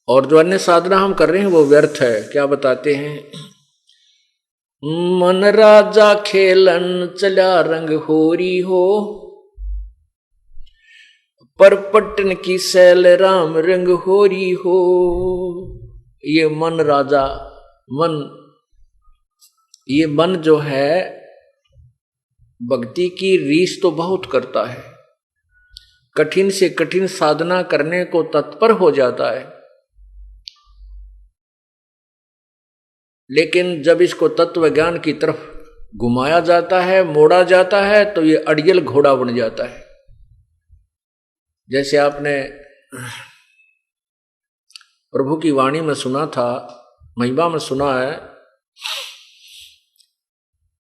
और जो अन्य साधना हम कर रहे हैं वो व्यर्थ है। क्या बताते हैं? मन राजा खेलन चला रंग होरी हो, पर पट्टन की सैल राम रंग होरी हो। ये मन राजा, मन, ये मन जो है भक्ति की रीस तो बहुत करता है, कठिन से कठिन साधना करने को तत्पर हो जाता है, लेकिन जब इसको तत्व ज्ञान की तरफ घुमाया जाता है, मोड़ा जाता है, तो ये अड़ियल घोड़ा बन जाता है। जैसे आपने प्रभु की वाणी में सुना था, महिमा में सुना है,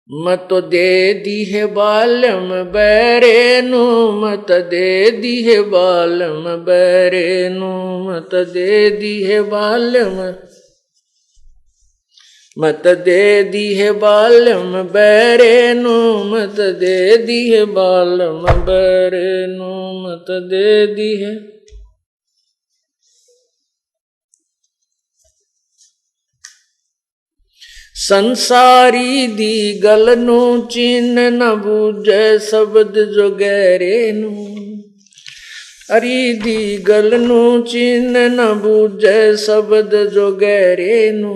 मत दे दी है बालम बैरेनु, मत दे दी है बालम बैरेनु, मत दे दी है बालम, मत दे दी है बालम बैरेनु, मत दे दी है बालम बैरेनु, मत दे दी है। संसारी दी गलनु चिन्ह न बूझे शब्द जो गहरेनु, अरी दी गलनु चिन्ह न बूझे शब्द जो गहरेनु,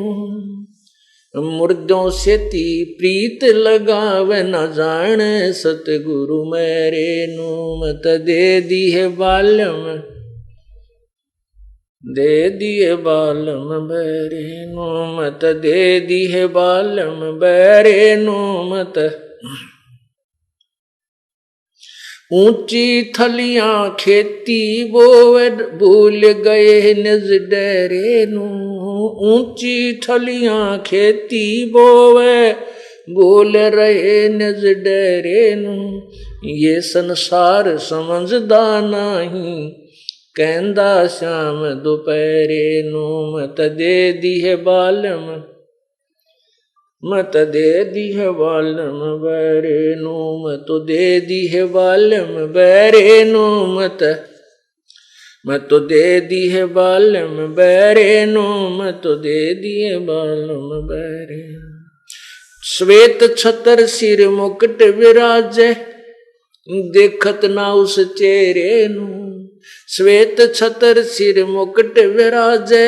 मुर्दों से ती प्रीत लगावे न जाने सतगुरु मेरे नु, मत दे दी है बालम, दे दिए बालम बैरे नु, मत दे दी है बालम बैरे नु, मत। ऊंची थलियां खेती बोवे भूल गए निज डेरे नु, ऊंची थलियां खेती बोवे भूल रहे निज डेरे नु, ये संसार समझदा नहीं कहंदा श्याम दोपहरे नु, मत दे दी है बालम, मत दे दी है बालम बैरे नु, मत दे दी है बालम बैरे नु, मत मत दे दी है बालम बैरे नु, मत दे दी है बालम बैरे। श्वेत छतर सिर मुकुट विराजे देखत ना उस चेहरे नु, श्वेत छतर सिर मुकुट विराजे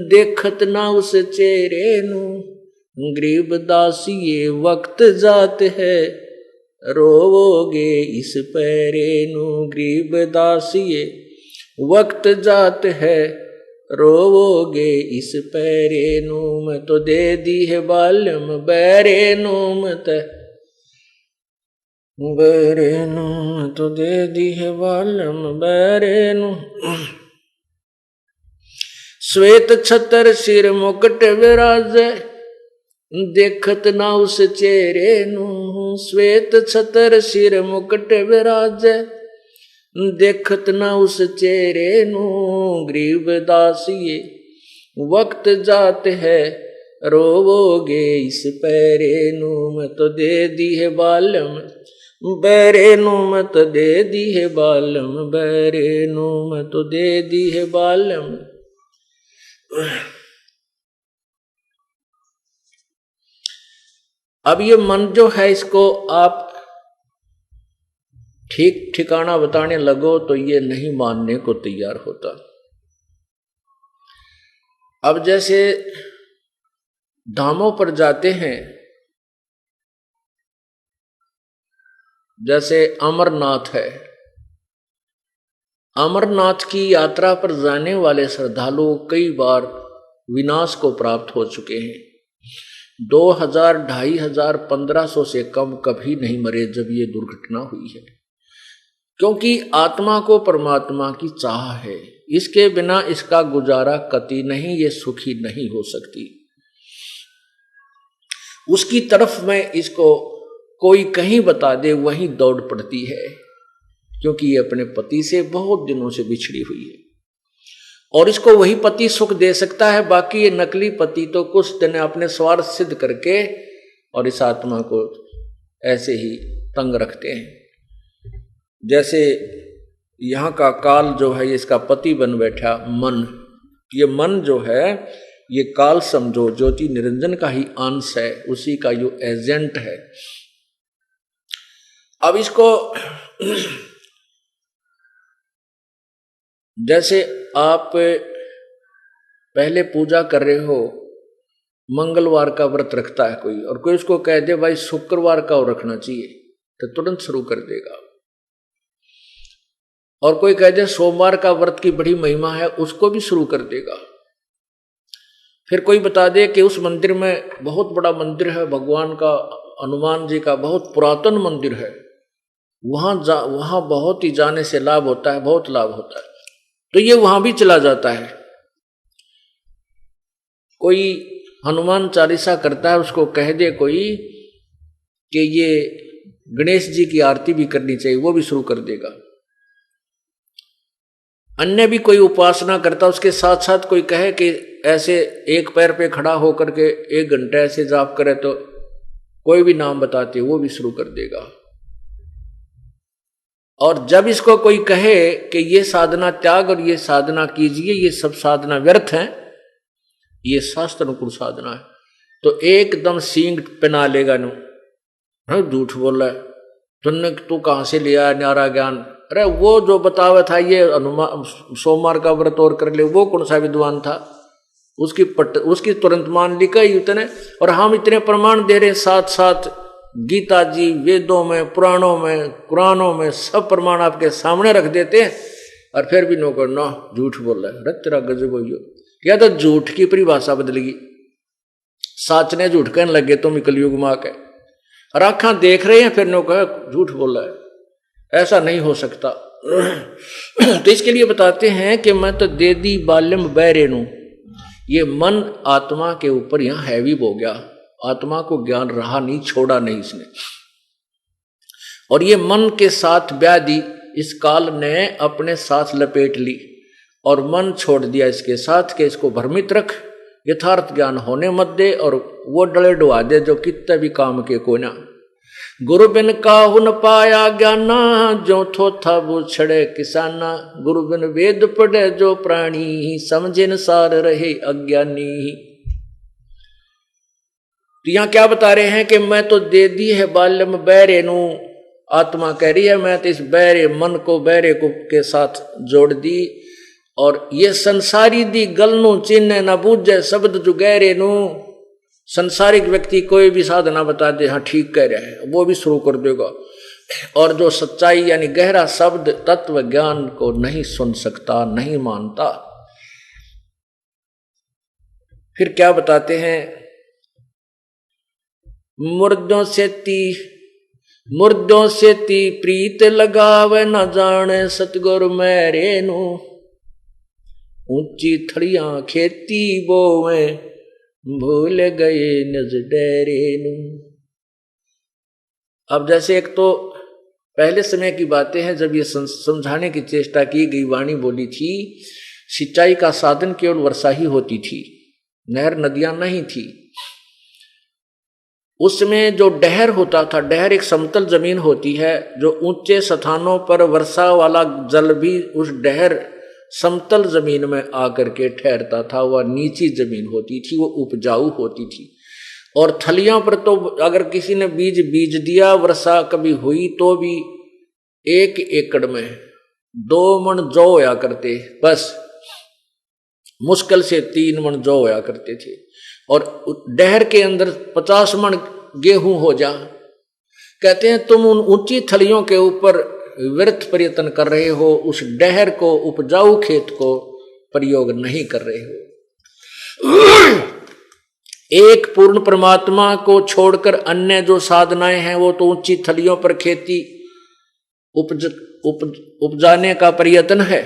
देखत ना उस चेहरे नु, गरीब दासी ये वक्त जात है रोवोगे इस पैरे नु, गरीब दासी ये वक्त जात है रोवोगे इस पैरे नु, मत दे दी है बालम बैरे नु, मत बैरे नु, मत दे दी है बालम बैरे नु। श्वेत छतर सिर मुकुट विराजे देखत ना उस चेहरे नु, श्वेत छतर सिर मुकुट विराजे देखत ना उस चेहरे नु, गरीब दासिये वक्त जात है रोवोगे इस पैरे नु, मत दे दी है बालम बैरे नु, मत दे दी है बालम बैरे नु, मत दे दी है बालम। अब ये मन जो है इसको आप ठीक ठिकाना बताने लगो तो ये नहीं मानने को तैयार होता। अब जैसे धामों पर जाते हैं, जैसे अमरनाथ है, अमरनाथ की यात्रा पर जाने वाले श्रद्धालु कई बार विनाश को प्राप्त हो चुके हैं। 2000, 2500, 1500 से कम कभी नहीं मरे जब ये दुर्घटना हुई है, क्योंकि आत्मा को परमात्मा की चाह है, इसके बिना इसका गुजारा कति नहीं, ये सुखी नहीं हो सकती। उसकी तरफ में इसको कोई कहीं बता दे वहीं दौड़ पड़ती है, क्योंकि ये अपने पति से बहुत दिनों से बिछड़ी हुई है और इसको वही पति सुख दे सकता है। बाकी ये नकली पति तो कुछ दिन अपने स्वार्थ सिद्ध करके और इस आत्मा को ऐसे ही तंग रखते हैं। जैसे यहाँ का काल जो है इसका पति बन बैठा मन, ये मन जो है ये काल समझो ज्योति निरंजन का ही अंश है, उसी का जो एजेंट है। अब इसको जैसे आप पहले पूजा कर रहे हो, मंगलवार का व्रत रखता है कोई, और कोई उसको कह दे भाई शुक्रवार का रखना चाहिए, तो तुरंत शुरू कर देगा। और कोई कह दे सोमवार का व्रत की बड़ी महिमा है, उसको भी शुरू कर देगा। फिर कोई बता दे कि उस मंदिर में बहुत बड़ा मंदिर है भगवान का, हनुमान जी का बहुत पुरातन मंदिर है, वहां बहुत ही जाने से लाभ होता है, बहुत लाभ होता है, तो ये वहां भी चला जाता है। कोई हनुमान चालीसा करता है, उसको कह दे कोई कि ये गणेश जी की आरती भी करनी चाहिए, वो भी शुरू कर देगा। अन्य भी कोई उपासना करता, उसके साथ साथ कोई कहे कि ऐसे एक पैर पे खड़ा होकर के 1 घंटा ऐसे जाप करे, तो कोई भी नाम बताते वो भी शुरू कर देगा। और जब इसको कोई कहे कि ये साधना त्याग और ये साधना कीजिए, ये सब साधना व्यर्थ है, ये शास्त्र अनुकूल साधना है, तो एकदम सींग पहना लेगा नु, झूठ बोल रहा है, तू कहां से लिया न्यारा ज्ञान? अरे वो जो बतावा था ये हनुमान सोमवार का व्रत और कर ले, वो कौन सा विद्वान था? उसकी तुरंत मान ली कई इतने, और हम इतने प्रमाण दे रहे, साथ साथ गीता जी, वेदों में, पुराणों में, कुरानों में सब प्रमाण आपके सामने रख देते हैं, और फिर भी नो करना झूठ बोल रहा है। अरे तेरा गजब हो, या तो झूठ की परिभाषा बदलेगी, साच ने झूठ कहने लगे तुम कलयुग मां के, और आंखा देख रहे हैं फिर नो कह झूठ बोल रहा है, ऐसा नहीं हो सकता। तो इसके लिए बताते हैं कि मैं तो दे दी बाल्यम बैरेनु, ये मन आत्मा के ऊपर यहां हैवी हो गया, आत्मा को ज्ञान रहा नहीं, छोड़ा नहीं इसने, और ये मन के साथ व्याधि इस काल ने अपने साथ लपेट ली, और मन छोड़ दिया इसके साथ कि इसको भ्रमित रख, यथार्थ ज्ञान होने मत दे, और वो डले डुआ दे जो कितने भी काम के कोना। गुरु बिन काहु न पाया ज्ञाना, जो थो था वो छड़े किसाना, गुरु बिन वेद पढ़े जो प्राणी, समझे न सार रहे अज्ञानी। तो यहां क्या बता रहे हैं कि मैं तो दे दी है बाल्यम बैरेनु, आत्मा कह रही है मैं तो इस बैरे मन को बैरे को के साथ जोड़ दी, और ये संसारी दी गलनु चिन्ह न बूझे शब्द जो गहरे नु। संसारिक व्यक्ति कोई भी साधना बता दे हाँ ठीक कह रहे हैं, वो भी शुरू कर देगा, और जो सच्चाई यानी गहरा शब्द तत्व ज्ञान को नहीं सुन सकता, नहीं मानता। फिर क्या बताते हैं, मुर्दों से ती प्रीत लगावे, न जाने सतगुरु मेरे नु, ऊंची थड़ियां खेती बोवे, भूल गए निज डेरे नु। अब जैसे एक तो पहले समय की बातें हैं जब ये समझाने की चेष्टा की गई, वाणी बोली थी, सिंचाई का साधन केवल वर्षा ही होती थी, नहर नदियां नहीं थी। उसमें जो डहर होता था, डहर एक समतल जमीन होती है, जो ऊंचे स्थानों पर वर्षा वाला जल भी उस डहर समतल जमीन में आकर के ठहरता था, वह नीची जमीन होती थी, वो उपजाऊ होती थी। और थलियों पर तो अगर किसी ने बीज दिया, वर्षा कभी हुई तो भी 1 एकड़ में 2 मन जौ होया करते, बस मुश्किल से 3 मन जौ होया करते थे, और डहर के अंदर 50 मन गेहूं हो जा। कहते हैं तुम उन ऊंची थलियों के ऊपर व्यर्थ प्रयत्न कर रहे हो, उस डहर को, उपजाऊ खेत को प्रयोग नहीं कर रहे हो। एक पूर्ण परमात्मा को छोड़कर अन्य जो साधनाएं हैं वो तो ऊंची थलियों पर खेती उपजाने का प्रयत्न है,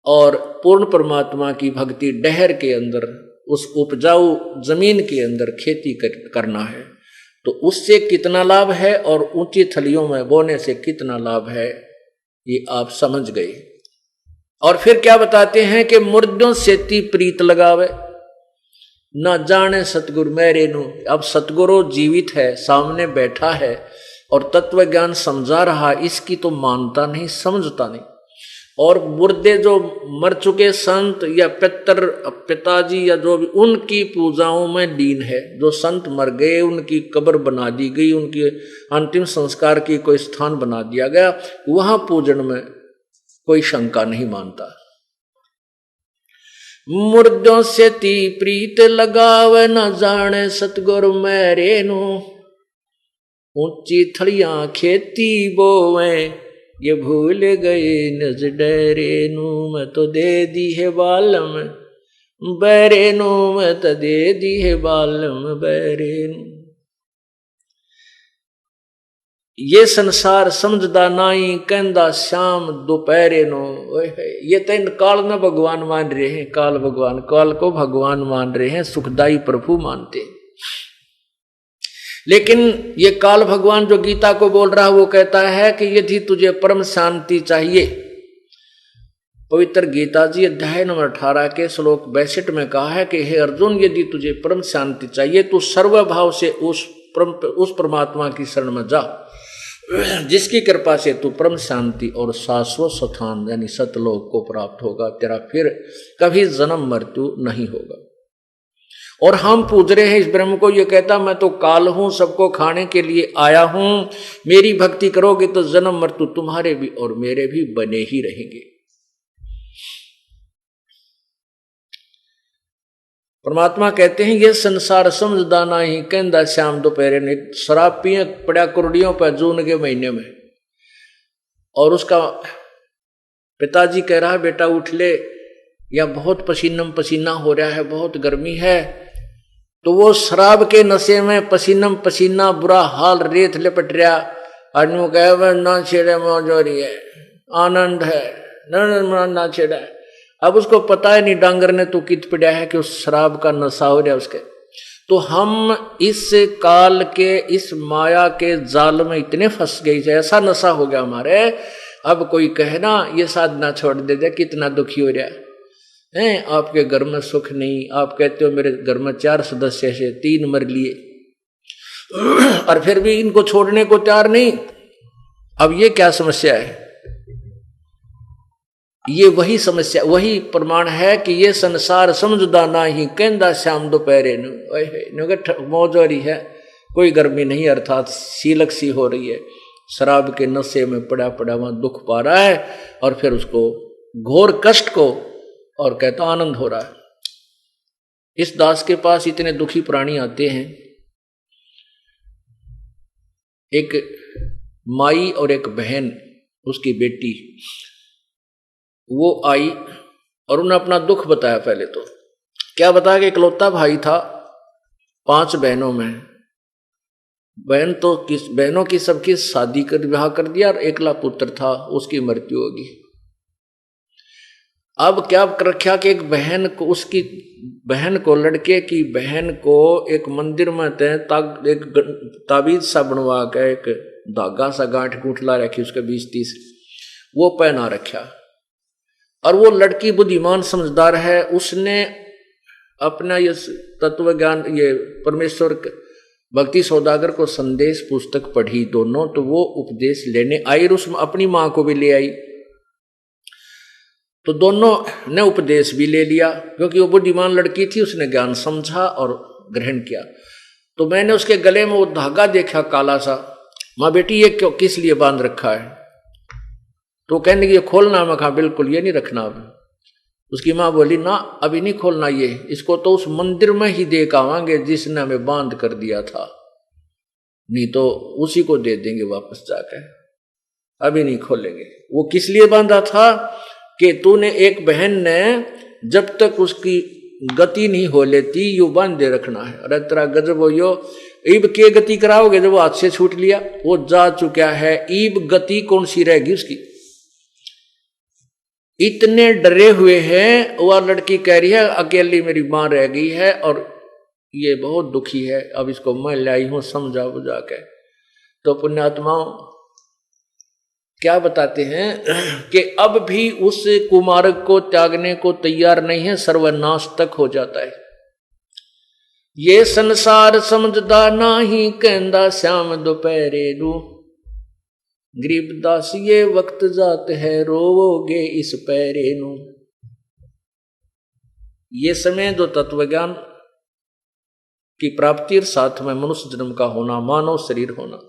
और पूर्ण परमात्मा की भक्ति डहर के अंदर, उस उपजाऊ जमीन के अंदर खेती करना है। तो उससे कितना लाभ है और ऊंची थलियों में बोने से कितना लाभ है, ये आप समझ गए। और फिर क्या बताते हैं कि मुर्दों से ती प्रीत लगावे, न जाने सतगुरु मेरे नु। अब सतगुरु जीवित है, सामने बैठा है और तत्व ज्ञान समझा रहा, इसकी तो मानता नहीं, समझता नहीं। और मुर्दे जो मर चुके संत या पिताजी या जो भी, उनकी पूजाओं में लीन है। जो संत मर गए उनकी कब्र बना दी गई, उनके अंतिम संस्कार की कोई स्थान बना दिया गया, वहां पूजन में कोई शंका नहीं मानता। मुर्दों से ती प्रीत लगावे न जाने सतगुरु मेरे नु, ऊंची थड़ियां खेती बोवे ये भूल गए नज डरे नू, मैं तो दे दी है बालम बैरे नू, मैं तो दे दी है बालम बैरे नू। ये संसार समझदा नाई कहंदा श्याम दोपहरे नो। ये तो इन काल न भगवान मान रहे हैं, काल भगवान, काल को भगवान मान रहे हैं, सुखदाई प्रभु मानते। लेकिन ये काल भगवान जो गीता को बोल रहा है वो कहता है कि यदि तुझे परम शांति चाहिए, पवित्र गीता जी अध्याय नंबर 18 के श्लोक 62 में कहा है कि हे अर्जुन, यदि तुझे परम शांति चाहिए तो सर्वभाव से उस परमात्मा की शरण में जा, जिसकी कृपा से तू परम शांति और शाश्वत स्थान यानी सतलोक को प्राप्त होगा, तेरा फिर कभी जन्म मृत्यु नहीं होगा। और हम पूज रहे हैं इस ब्रह्म को, ये कहता मैं तो काल हूं, सबको खाने के लिए आया हूं, मेरी भक्ति करोगे तो जन्म मृत्यु तुम्हारे भी और मेरे भी बने ही रहेंगे। परमात्मा कहते हैं ये संसार समझदा नहीं कहंदा श्याम दोपहरे ने। शराब पिए पड़ा कुरड़ियों पर जून के महीने में, और उसका पिताजी कह रहा है बेटा उठ ले, या बहुत पसीनम पसीना हो रहा है, बहुत गर्मी है, तो वो शराब के नशे में पसीनम पसीना बुरा हाल रेत लिपट रहा, आदमी कहे ना छेड़े मौज हो रही है, आनंद है, ना छेड़ा। अब उसको पता है नहीं डांगर ने तो कित पड़ा है कि उस शराब का नशा हो रहा है उसके। तो हम इस काल के इस माया के जाल में इतने फंस गए, ऐसा नशा हो गया हमारे। अब कोई कहे ना ये साधना छोड़ दे, कितना दुखी हो रहा है, आपके घर में सुख नहीं, आप कहते हो मेरे घर में 4 सदस्य से 3 मर लिए, और फिर भी इनको छोड़ने को तैयार नहीं। अब ये क्या समस्या है? ये वही समस्या, वही प्रमाण है कि ये संसार समझदा नहीं कहंदा श्याम दोपहरे नु। मौज हो रही है, कोई गर्मी नहीं, अर्थात सीलक सी हो रही है, शराब के नशे में पड़ा पड़ा वहां दुख पा रहा है, और फिर उसको घोर कष्ट को और कहता आनंद हो रहा है। इस दास के पास इतने दुखी प्राणी आते हैं, एक माई और एक बहन, उसकी बेटी, वो आई और उन्हें अपना दुख बताया। पहले तो क्या बताया कि इकलौता भाई था 5 बहनों में, बहनों की सबकी शादी कर विवाह कर दिया, और एकला पुत्र था, उसकी मृत्यु होगी। अब क्या कर रखा कि एक बहन को, उसकी बहन को, लड़के की बहन को एक मंदिर में एक ताबीज सा बनवा के एक धागा सा गांठ गूंठला रखी, उसके 20-30 वो पहना रखा। और वो लड़की बुद्धिमान समझदार है, उसने अपना ये तत्व ज्ञान, ये परमेश्वर भक्ति सौदागर को संदेश पुस्तक पढ़ी दोनों, तो वो उपदेश लेने आई और उसमें अपनी मां को भी ले आई। तो दोनों ने उपदेश भी ले लिया, क्योंकि वो बुद्धिमान लड़की थी, उसने ज्ञान समझा और ग्रहण किया। तो मैंने उसके गले में वो धागा देखा काला सा, माँ बेटी ये क्यों, किस लिए बांध रखा है? तो कहने की ये खोलना। मैं कहा बिल्कुल ये नहीं रखना अब। उसकी माँ बोली ना अभी नहीं खोलना, ये इसको तो उस मंदिर में ही दे आवांगे जिसने हमें बांध कर दिया था, नहीं तो उसी को दे देंगे वापस जाकर, अभी नहीं खोलेंगे। वो किस लिए बांधा था कि तूने एक बहन ने जब तक उसकी गति नहीं हो लेती यू बांधे रखना है। अरे तेरा गजब हो यो, ईब के गति कराओगे जब वो हाथ से छूट लिया, वो जा चुका है, ईब गति कौन सी रहेगी उसकी? इतने डरे हुए हैं। वह लड़की कह रही है अकेली मेरी मां रह गई है और ये बहुत दुखी है, अब इसको मैं लाई हूं समझा बुझा के। तो पुण्यात्माओं क्या बताते हैं कि अब भी उस कुमारक को त्यागने को तैयार नहीं है, सर्वनाश तक हो जाता है। ये संसार समझदा नाही कहंदा श्याम दोपहरे नू, गरीबदास ये वक्त जात है रोवोगे इस पैरे नू। ये समय जो तत्वज्ञान की प्राप्ति और साथ में मनुष्य जन्म का होना, मानव शरीर होना।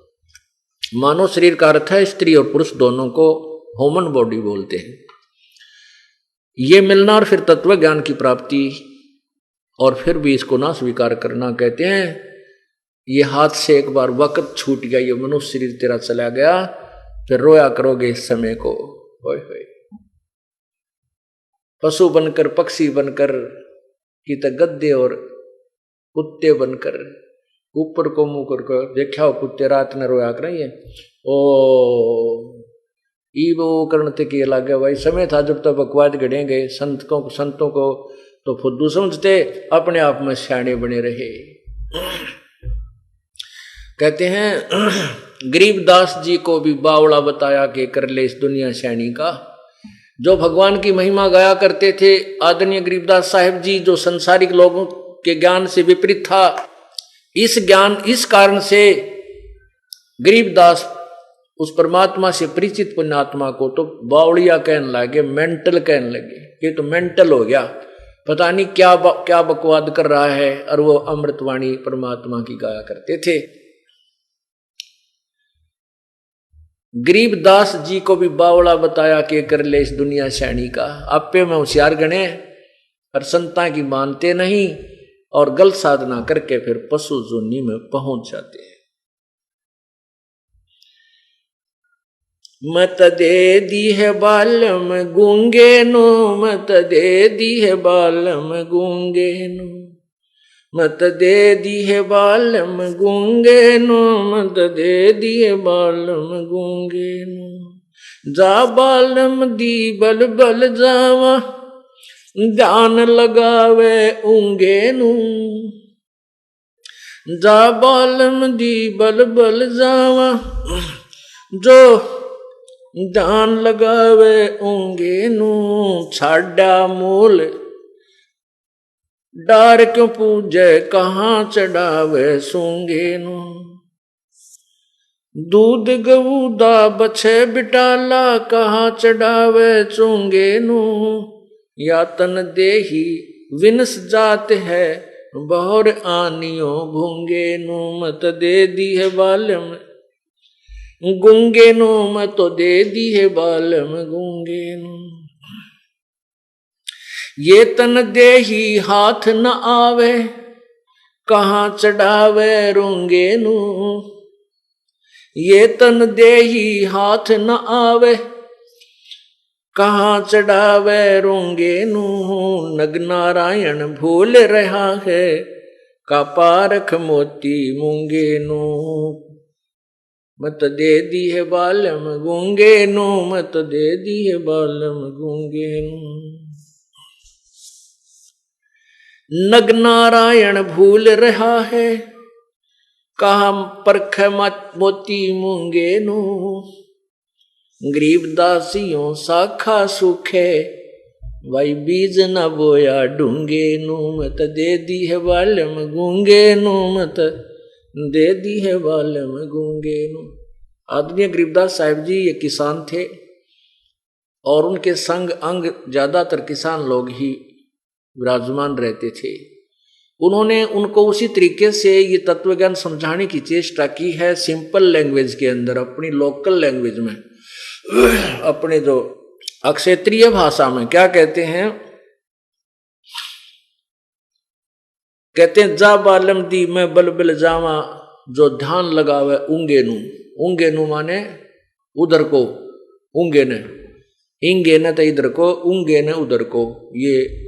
मानव शरीर का अर्थ है स्त्री और पुरुष दोनों को ह्यूमन बॉडी बोलते हैं। ये मिलना और फिर तत्व ज्ञान की प्राप्ति और फिर भी इसको ना स्वीकार करना, कहते हैं ये हाथ से एक बार वक्त छूट गया, ये मनुष्य शरीर तेरा चला गया, फिर रोया करोगे इस समय को। होय होय पशु बनकर, पक्षी बनकर, कि त गद्दे और कुत्ते बनकर, ऊपर को मुंह कर देखा हो कुत्ते रात में रोया कर रही है। ओ वो करने के लगे भाई, समय था जब तक बकवाद गढ़ेंगे संतों को तो फुद्दू समझते, अपने आप में सियाणे बने रहे। कहते हैं गरीबदास जी को भी बावड़ा बताया कि कर ले इस दुनिया सियाणी का। जो भगवान की महिमा गाया करते थे आदरणीय गरीबदास साहिब जी, जो संसारिक लोगों के ज्ञान से विपरीत था, इस कारण से गरीबदास उस परमात्मा से परिचित पुण्यात्मा को तो बावड़िया कहने लगे, मेंटल कहने लगे, ये तो मेंटल हो गया, पता नहीं क्या बकवाद कर रहा है। और वो अमृतवाणी परमात्मा की गाया करते थे। गरीबदास जी को भी बावड़ा बताया कि कर ले इस दुनिया सैनी का। आपे में होशियार गणे और संता की मानते नहीं और गलत साधना करके फिर पशु जोनी में पहुंच जाते हैं। मत दे दी है बालम गूंगे नो, मत दे दी है बालम गूंगे नो, मत दे दी है बालम गूंगे नो, मत दे दी है बालम गूंगे नो। जा बालम दी बल बल जावा, ध्यान लगावे ऊंगे नू। जा बालम दी बल बल जावा, जो ध्यान लगावे ऊंगे नू। छाड़ा मूल डार क्यों पूजे, कहाँ चढ़ावे सूंगे नू। दूध गऊदा बछे बिटाला, कहाँ चढ़ावे चूंगे नू। यातन देही विनस जात है, बहुर आनियो भूंगे नू। मत दे दी है बालम गूंगे नो, मत तो दे दी है बालम गूंगे नो। ये तन देही हाथ न आवे, कहाँ चढ़ावे रूंगे नू। ये तन देही हाथ न आवे, कहाँ चढ़ावे रूंगे नू। नग नारायण भूल रहा है, का पारख मोती मूंगे नू। मत दे दी है बालम गूंगे नो, मत दे दी है बालम गूंगे नो। नग नारायण भूल रहा है, कहा परख मोती मूंगे नो। गरीबदासियों साखा सूखे, भाई बीज न बोया ढूंगे नो। मत दे दी है बालम गूंगे नो, मत दे दी है बालम गूंगे नो। आदरणीय गरीबदास साहिब जी ये किसान थे और उनके संग अंग ज्यादातर किसान लोग ही विराजमान रहते थे। उन्होंने उनको उसी तरीके से ये तत्वज्ञान समझाने की चेष्टा की है, सिंपल लैंग्वेज के अंदर, अपनी लोकल लैंग्वेज में, अपने जो क्षेत्रीय भाषा में। क्या कहते हैं? कहते हैं जा बालम दी मैं बल बल जावा, जो ध्यान लगावे ऊंगे नू। ऊंगे नू माने उधर को, ऊंगे ने, इंगे ने तो इधर को, ऊंगे ने उधर को। ये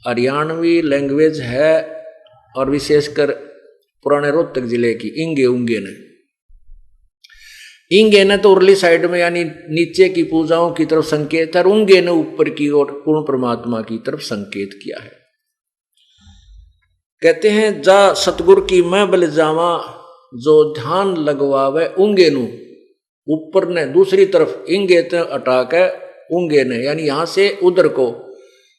हरियाणवी लैंग्वेज है और विशेषकर पुराने रोहतक जिले की। इंगे ऊंगे ने, इंगे ने तो उर्ली साइड में यानी नीचे की पूजाओं की तरफ संकेत है, और ऊंगे ने ऊपर की ओर पूर्ण परमात्मा की तरफ संकेत किया है। कहते हैं जा सतगुरु की मैं बल जावा, जो ध्यान लगवावे ऊंगे नू। ऊपर ने दूसरी तरफ इंगे ते हटा के ऊंगे ने, यानी यहां से उधर को,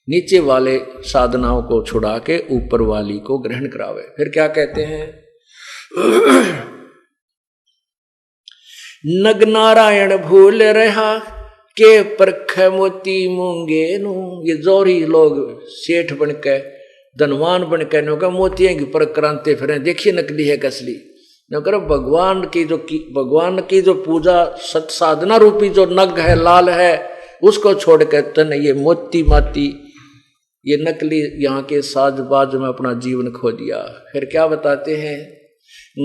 नीचे वाले साधनाओं को छुड़ा के ऊपर वाली को ग्रहण करावे। फिर क्या कहते हैं? नग नारायण भूल रहा के परख मोती मूंगे नू। ये जोरी लोग सेठ बनके धनवान बनके नो का मोतियों की परख कराते फिर देखिए नकली है कसली न करो। भगवान की जो पूजा सत साधना रूपी जो नग है लाल है उसको छोड़ के तन ये मोती माती ये नकली यहाँ के साजबाज में अपना जीवन खो दिया। फिर क्या बताते हैं,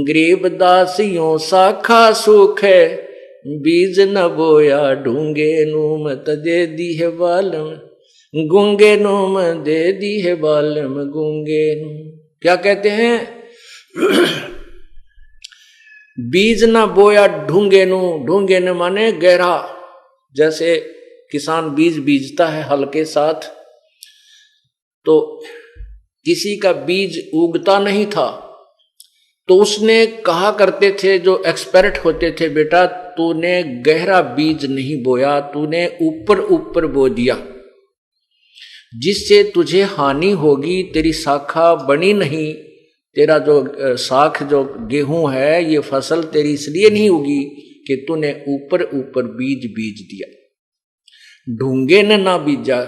गरीब दासियों साखा सुख है बीज न बोया ढूंगे नूम दे दी है बालम गूंगे नूम दे दी है बालम गूंगे नूम। क्या कहते हैं, बीज न बोया ढूंगे नू। ढूंगे न माने गहरा, जैसे किसान बीज बीजता है हल के साथ, तो किसी का बीज उगता नहीं था तो उसने कहा करते थे जो एक्सपर्ट होते थे, बेटा तूने गहरा बीज नहीं बोया, तूने ऊपर ऊपर बो दिया जिससे तुझे हानि होगी, तेरी शाखा बनी नहीं, तेरा जो साख जो गेहूं है ये फसल तेरी इसलिए नहीं उगी कि तूने ऊपर ऊपर बीज बीज दिया। ढूंगे ने ना बीजा,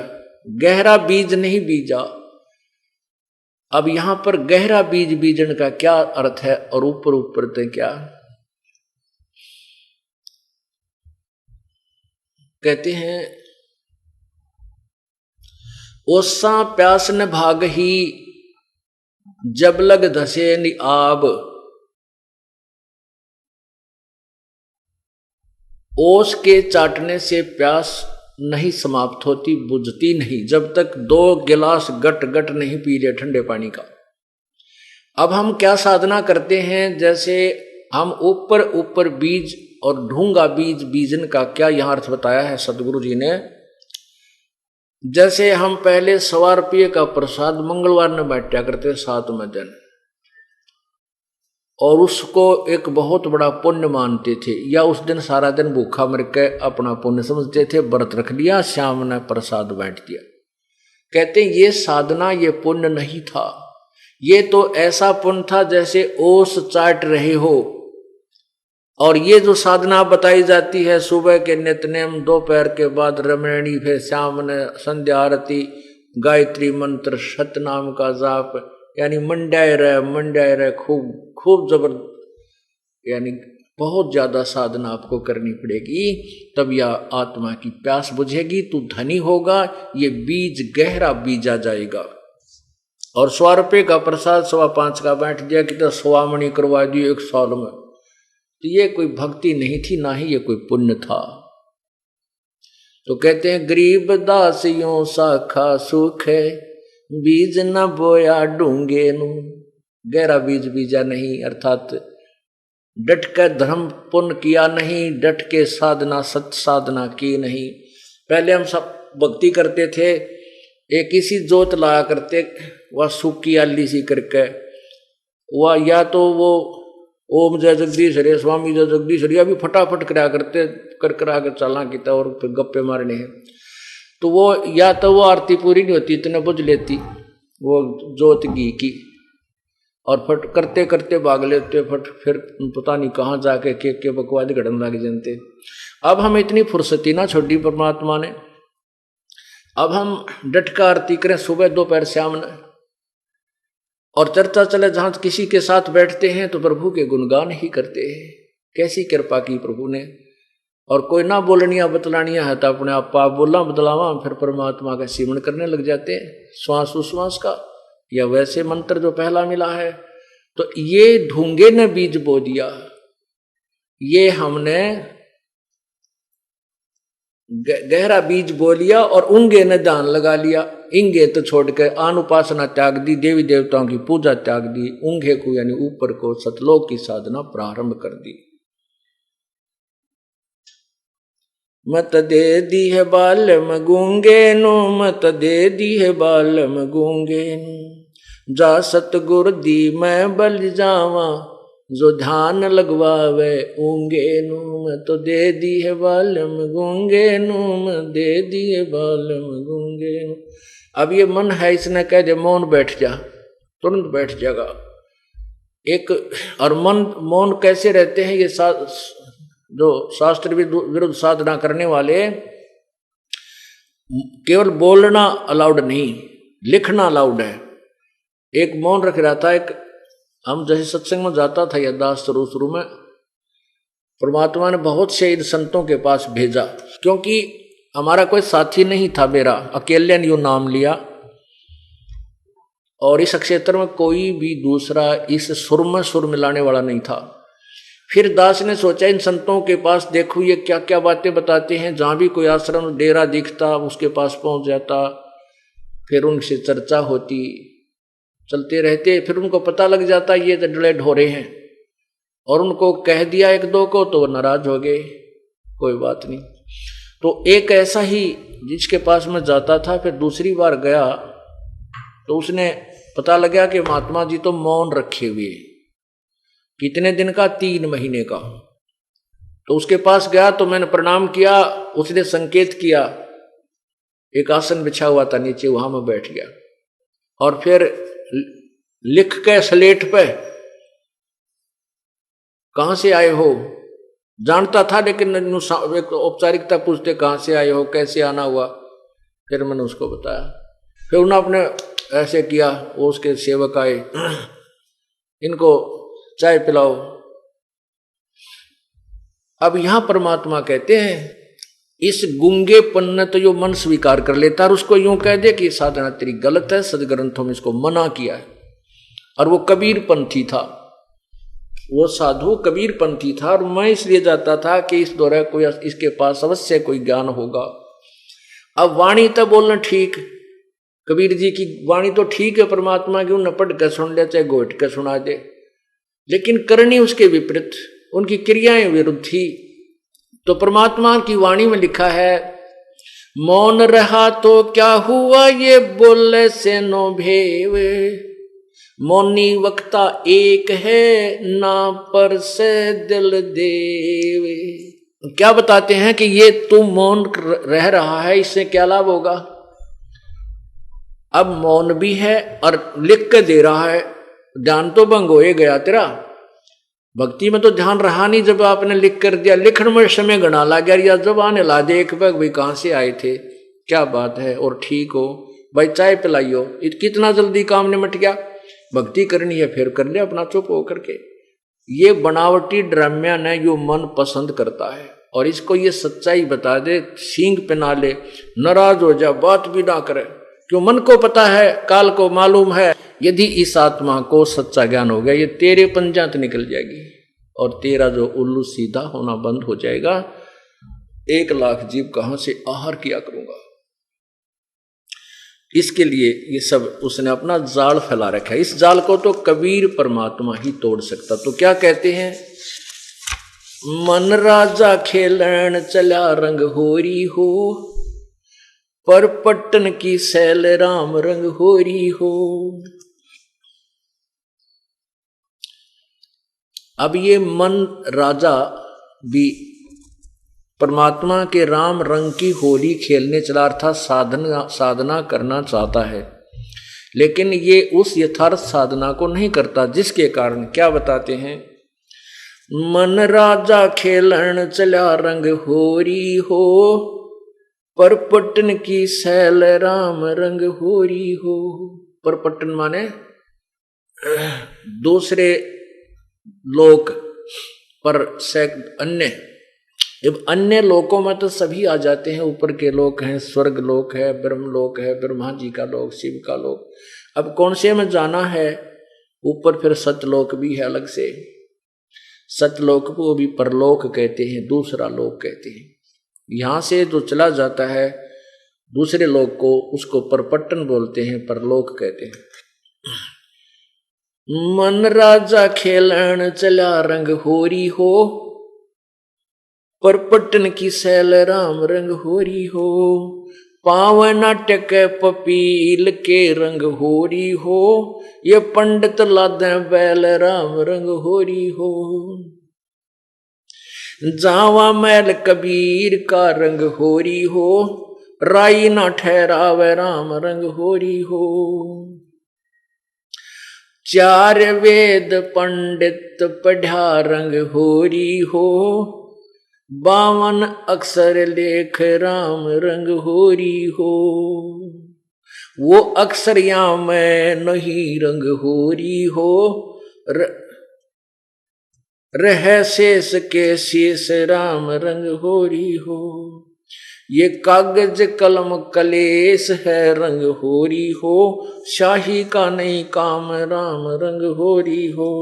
गहरा बीज नहीं बीजा। अब यहां पर गहरा बीज बीजन का क्या अर्थ है और ऊपर ऊपर तो क्या कहते हैं, ओसा प्यास न भाग ही जब लग धसे नि आब। ओस के चाटने से प्यास नहीं समाप्त होती, बुझती नहीं जब तक 2 गिलास गट गट नहीं पी ले ठंडे पानी का। अब हम क्या साधना करते हैं, जैसे हम ऊपर ऊपर बीज और ढूंगा बीज बीजन का क्या यहां अर्थ बताया है सदगुरु जी ने। जैसे हम पहले 100 रुपये का प्रसाद मंगलवार में बांटा करते 7वें दिन और उसको एक बहुत बड़ा पुण्य मानते थे, या उस दिन सारा दिन भूखा मर के अपना पुण्य समझते थे, व्रत रख लिया, शाम ने प्रसाद बांट दिया। कहते हैं ये साधना ये पुण्य नहीं था, ये तो ऐसा पुण्य था जैसे ओस चाट रहे हो। और ये जो साधना बताई जाती है सुबह के नित्यनेम, दोपहर के बाद रमणी, फिर शाम ने संध्या आरती, गायत्री मंत्र, सतनाम का जाप, यानी मंडाए रहे खूब खूब जबर, यानी बहुत ज्यादा साधना आपको करनी पड़ेगी, तब यह आत्मा की प्यास बुझेगी, तू धनी होगा, ये बीज गहरा बीजा जाएगा। और 100 रुपये का प्रसाद 5.25 का बैठ दिया कि तो 100 मणि करवा दिए 1 साल में, तो ये कोई भक्ति नहीं थी, ना ही ये कोई पुण्य था। तो कहते हैं गरीब दासियों साखा सुख है बीज न बोया ढूंगे नू। गहरा बीज बीजा नहीं, अर्थात डट कर धर्म पुण्य किया नहीं, डट के साधना सत साधना की नहीं। पहले हम सब भक्ति करते थे, एक इसी जोत लाया करते, वह सूखी आली सी करके, वह या तो वो ओम जय जगदीश हरे स्वामी जय जगदीश हरे अभी फटाफट करा करते, कर करा कर चलना किता और फिर गप्पे मारने हैं, तो वो या तो वो आरती पूरी नहीं होती, इतने बुझ लेती वो जोत घी की, और फट करते करते भाग लेते, फट फिर पता नहीं कहाँ जाके के बकवाद घड़न लग जानते। अब हम इतनी फुर्सती ना छोड़ी परमात्मा ने, अब हम डट का आरती करें सुबह दोपहर शाम ने, और चर्चा चले जहां किसी के साथ बैठते हैं तो प्रभु के गुणगान ही करते हैं, कैसी कृपा की प्रभु ने। और कोई ना बोलनिया बतलानिया है तो अपने आप बोलना बदलावा, फिर परमात्मा का सिमरण करने लग जाते हैं श्वास उश्वास का, या वैसे मंत्र जो पहला मिला है। तो ये ढूंगे ने बीज बो दिया, ये हमने गहरा बीज बो लिया और ऊंगे ने ध्यान लगा लिया। इंगे तो छोड़ के आन उपासना त्याग दी, देवी देवताओं की पूजा त्याग दी, ऊंगे को यानी ऊपर को सतलोक की साधना प्रारंभ कर दी। मत दे दी है बालम गूंगे नो, मत दे दी है बालम गूंगे नो, जा सतगुर दी मैं बल जावा, जो ध्यान लगवावे ऊंगे नो, मैं तो दे दी है बालम गूंगे नो, मैं दे दी है बालम गूंगे नो। अब ये मन है, इसने कह दे मौन बैठ जा, तुरंत बैठ जाएगा एक। और मन मौन कैसे रहते हैं, ये जो शास्त्र विरुद्ध साधना करने वाले, केवल बोलना अलाउड नहीं, लिखना अलाउड है। एक मौन रख रहा था, एक हम जैसे सत्संग में जाता था या दास शुरू में, परमात्मा ने बहुत से इन संतों के पास भेजा, क्योंकि हमारा कोई साथी नहीं था, मेरा अकेले ने यूं नाम लिया, और इस क्षेत्र में कोई भी दूसरा इस सुर में सुर मिलाने वाला नहीं था। फिर दास ने सोचा इन संतों के पास देखो ये क्या क्या बातें बताते हैं, जहां भी कोई आश्रम डेरा दिखता उसके पास पहुंच जाता, फिर उनसे चर्चा होती, चलते रहते, फिर उनको पता लग जाता ये डले ढोरे हैं, और उनको कह दिया एक दो को तो नाराज हो गए, कोई बात नहीं। तो एक ऐसा ही जिसके पास मैं जाता था, फिर दूसरी बार गया तो उसने पता लगा कि महात्मा जी तो मौन रखे हुए, कितने दिन का, 3 महीने का। तो उसके पास गया तो मैंने प्रणाम किया, उसने संकेत किया, एक आसन बिछा हुआ था नीचे, वहां मैं बैठ गया, और फिर लिख के स्लेट पे कहां से आए हो, जानता था लेकिन एक औपचारिकता पूछते कहां से आए हो, कैसे आना हुआ, फिर मैंने उसको बताया। फिर उन्होंने अपने ऐसे किया, वो उसके सेवक आए, इनको चाय पिलाओ। अब यहां परमात्मा कहते हैं इस गूंगेपन ने तो जो मन स्वीकार कर लेता और उसको यूं कह दे कि साधना तेरी गलत है, सदग्रंथों में इसको मना किया है। और वो कबीरपंथी था, वो साधु कबीरपंथी था, और मैं इसलिए जाता था कि इस दौरे कोई इसके पास अवश्य कोई ज्ञान होगा। अब वाणी तो बोलना ठीक, कबीर जी की वाणी तो ठीक है, परमात्मा की उन्हें पढ़ कर सुन ले चाहे घोट कर सुना दे, लेकिन करनी उसके विपरीत, उनकी क्रियाएं विरुद्ध थी। तो परमात्मा की वाणी में लिखा है, मौन रहा तो क्या हुआ ये बोले से नो भेवे, मौनी वक्ता एक है ना पर से दिल देवे। क्या बताते हैं कि ये तू मौन रह रहा है, इससे क्या लाभ होगा। अब मौन भी है और लिख के दे रहा है, ध्यान तो भंग हो गया तेरा। भक्ति में तो ध्यान रहा नहीं, जब आपने लिख कर दिया, लिखण में समय गणा ला गया, या जब आने ला दे एक बैग भाई कहां से आए थे, क्या बात है, और ठीक हो भाई चाय पिलाइयो, कितना जल्दी काम निमट गया। भक्ति करनी है फिर कर ले अपना चुप होकर के। ये बनावटी ड्रामिया ने यो मन पसंद करता है, और इसको ये सच्चाई बता दे, सींग पिना ले, नाराज हो जा, बात भी ना करे, क्यों मन को पता है, काल को मालूम है, यदि इस आत्मा को सच्चा ज्ञान हो गया ये तेरे पंजात निकल जाएगी, और तेरा जो उल्लू सीधा होना बंद हो जाएगा। 1 लाख जीव कहां से आहार किया करूंगा। इसके लिए ये सब उसने अपना जाल फैला रखा है, इस जाल को तो कबीर परमात्मा ही तोड़ सकता। तो क्या कहते हैं, मन राजा खेलन चला रंग होरी हो, पर पट्टन की सैल राम रंग होरी हो। अब ये मन राजा भी परमात्मा के राम रंग की होली खेलने चला, अर्थात साधना करना चाहता है, लेकिन ये उस यथार्थ साधना को नहीं करता, जिसके कारण क्या बताते हैं, मन राजा खेलन चला रंग होरी हो, पर पट्टन की सैल राम रंग होरी हो। पर पट्टन माने दूसरे लोक, पर अन्य, जब अन्य लोकों में तो सभी आ जाते हैं, ऊपर के लोक हैं, स्वर्ग लोक है, ब्रह्म लोक है, ब्रह्मा जी का लोक, शिव का लोक। अब कौन से में जाना है, ऊपर फिर सतलोक भी है अलग से, सतलोक को भी परलोक कहते हैं, दूसरा लोक कहते हैं। यहां से जो चला जाता है दूसरे लोक को, उसको परपट्टन बोलते हैं, परलोक कहते हैं। मन राजा खेलन चला रंग होरी हो, पर पट्टन की सैल राम रंग होरी हो। पावन नाटक पपील के रंग होरी हो, ये पंडित लादे बैल राम रंग होरी हो। जावा मैल कबीर का रंग होरी हो, राई ना ठहरावे राम रंग होरी हो। 4 वेद पंडित पढ़ा रंग होरी हो, 52 अक्षर लेख राम रंग होरी हो। वो अक्षर या मैं नहीं रंग होरी हो। रह शेष के शेष राम रंग होरी हो। ये कागज कलम कलेश है रंग होरी हो। शाही का नहीं काम राम रंग होरी हो।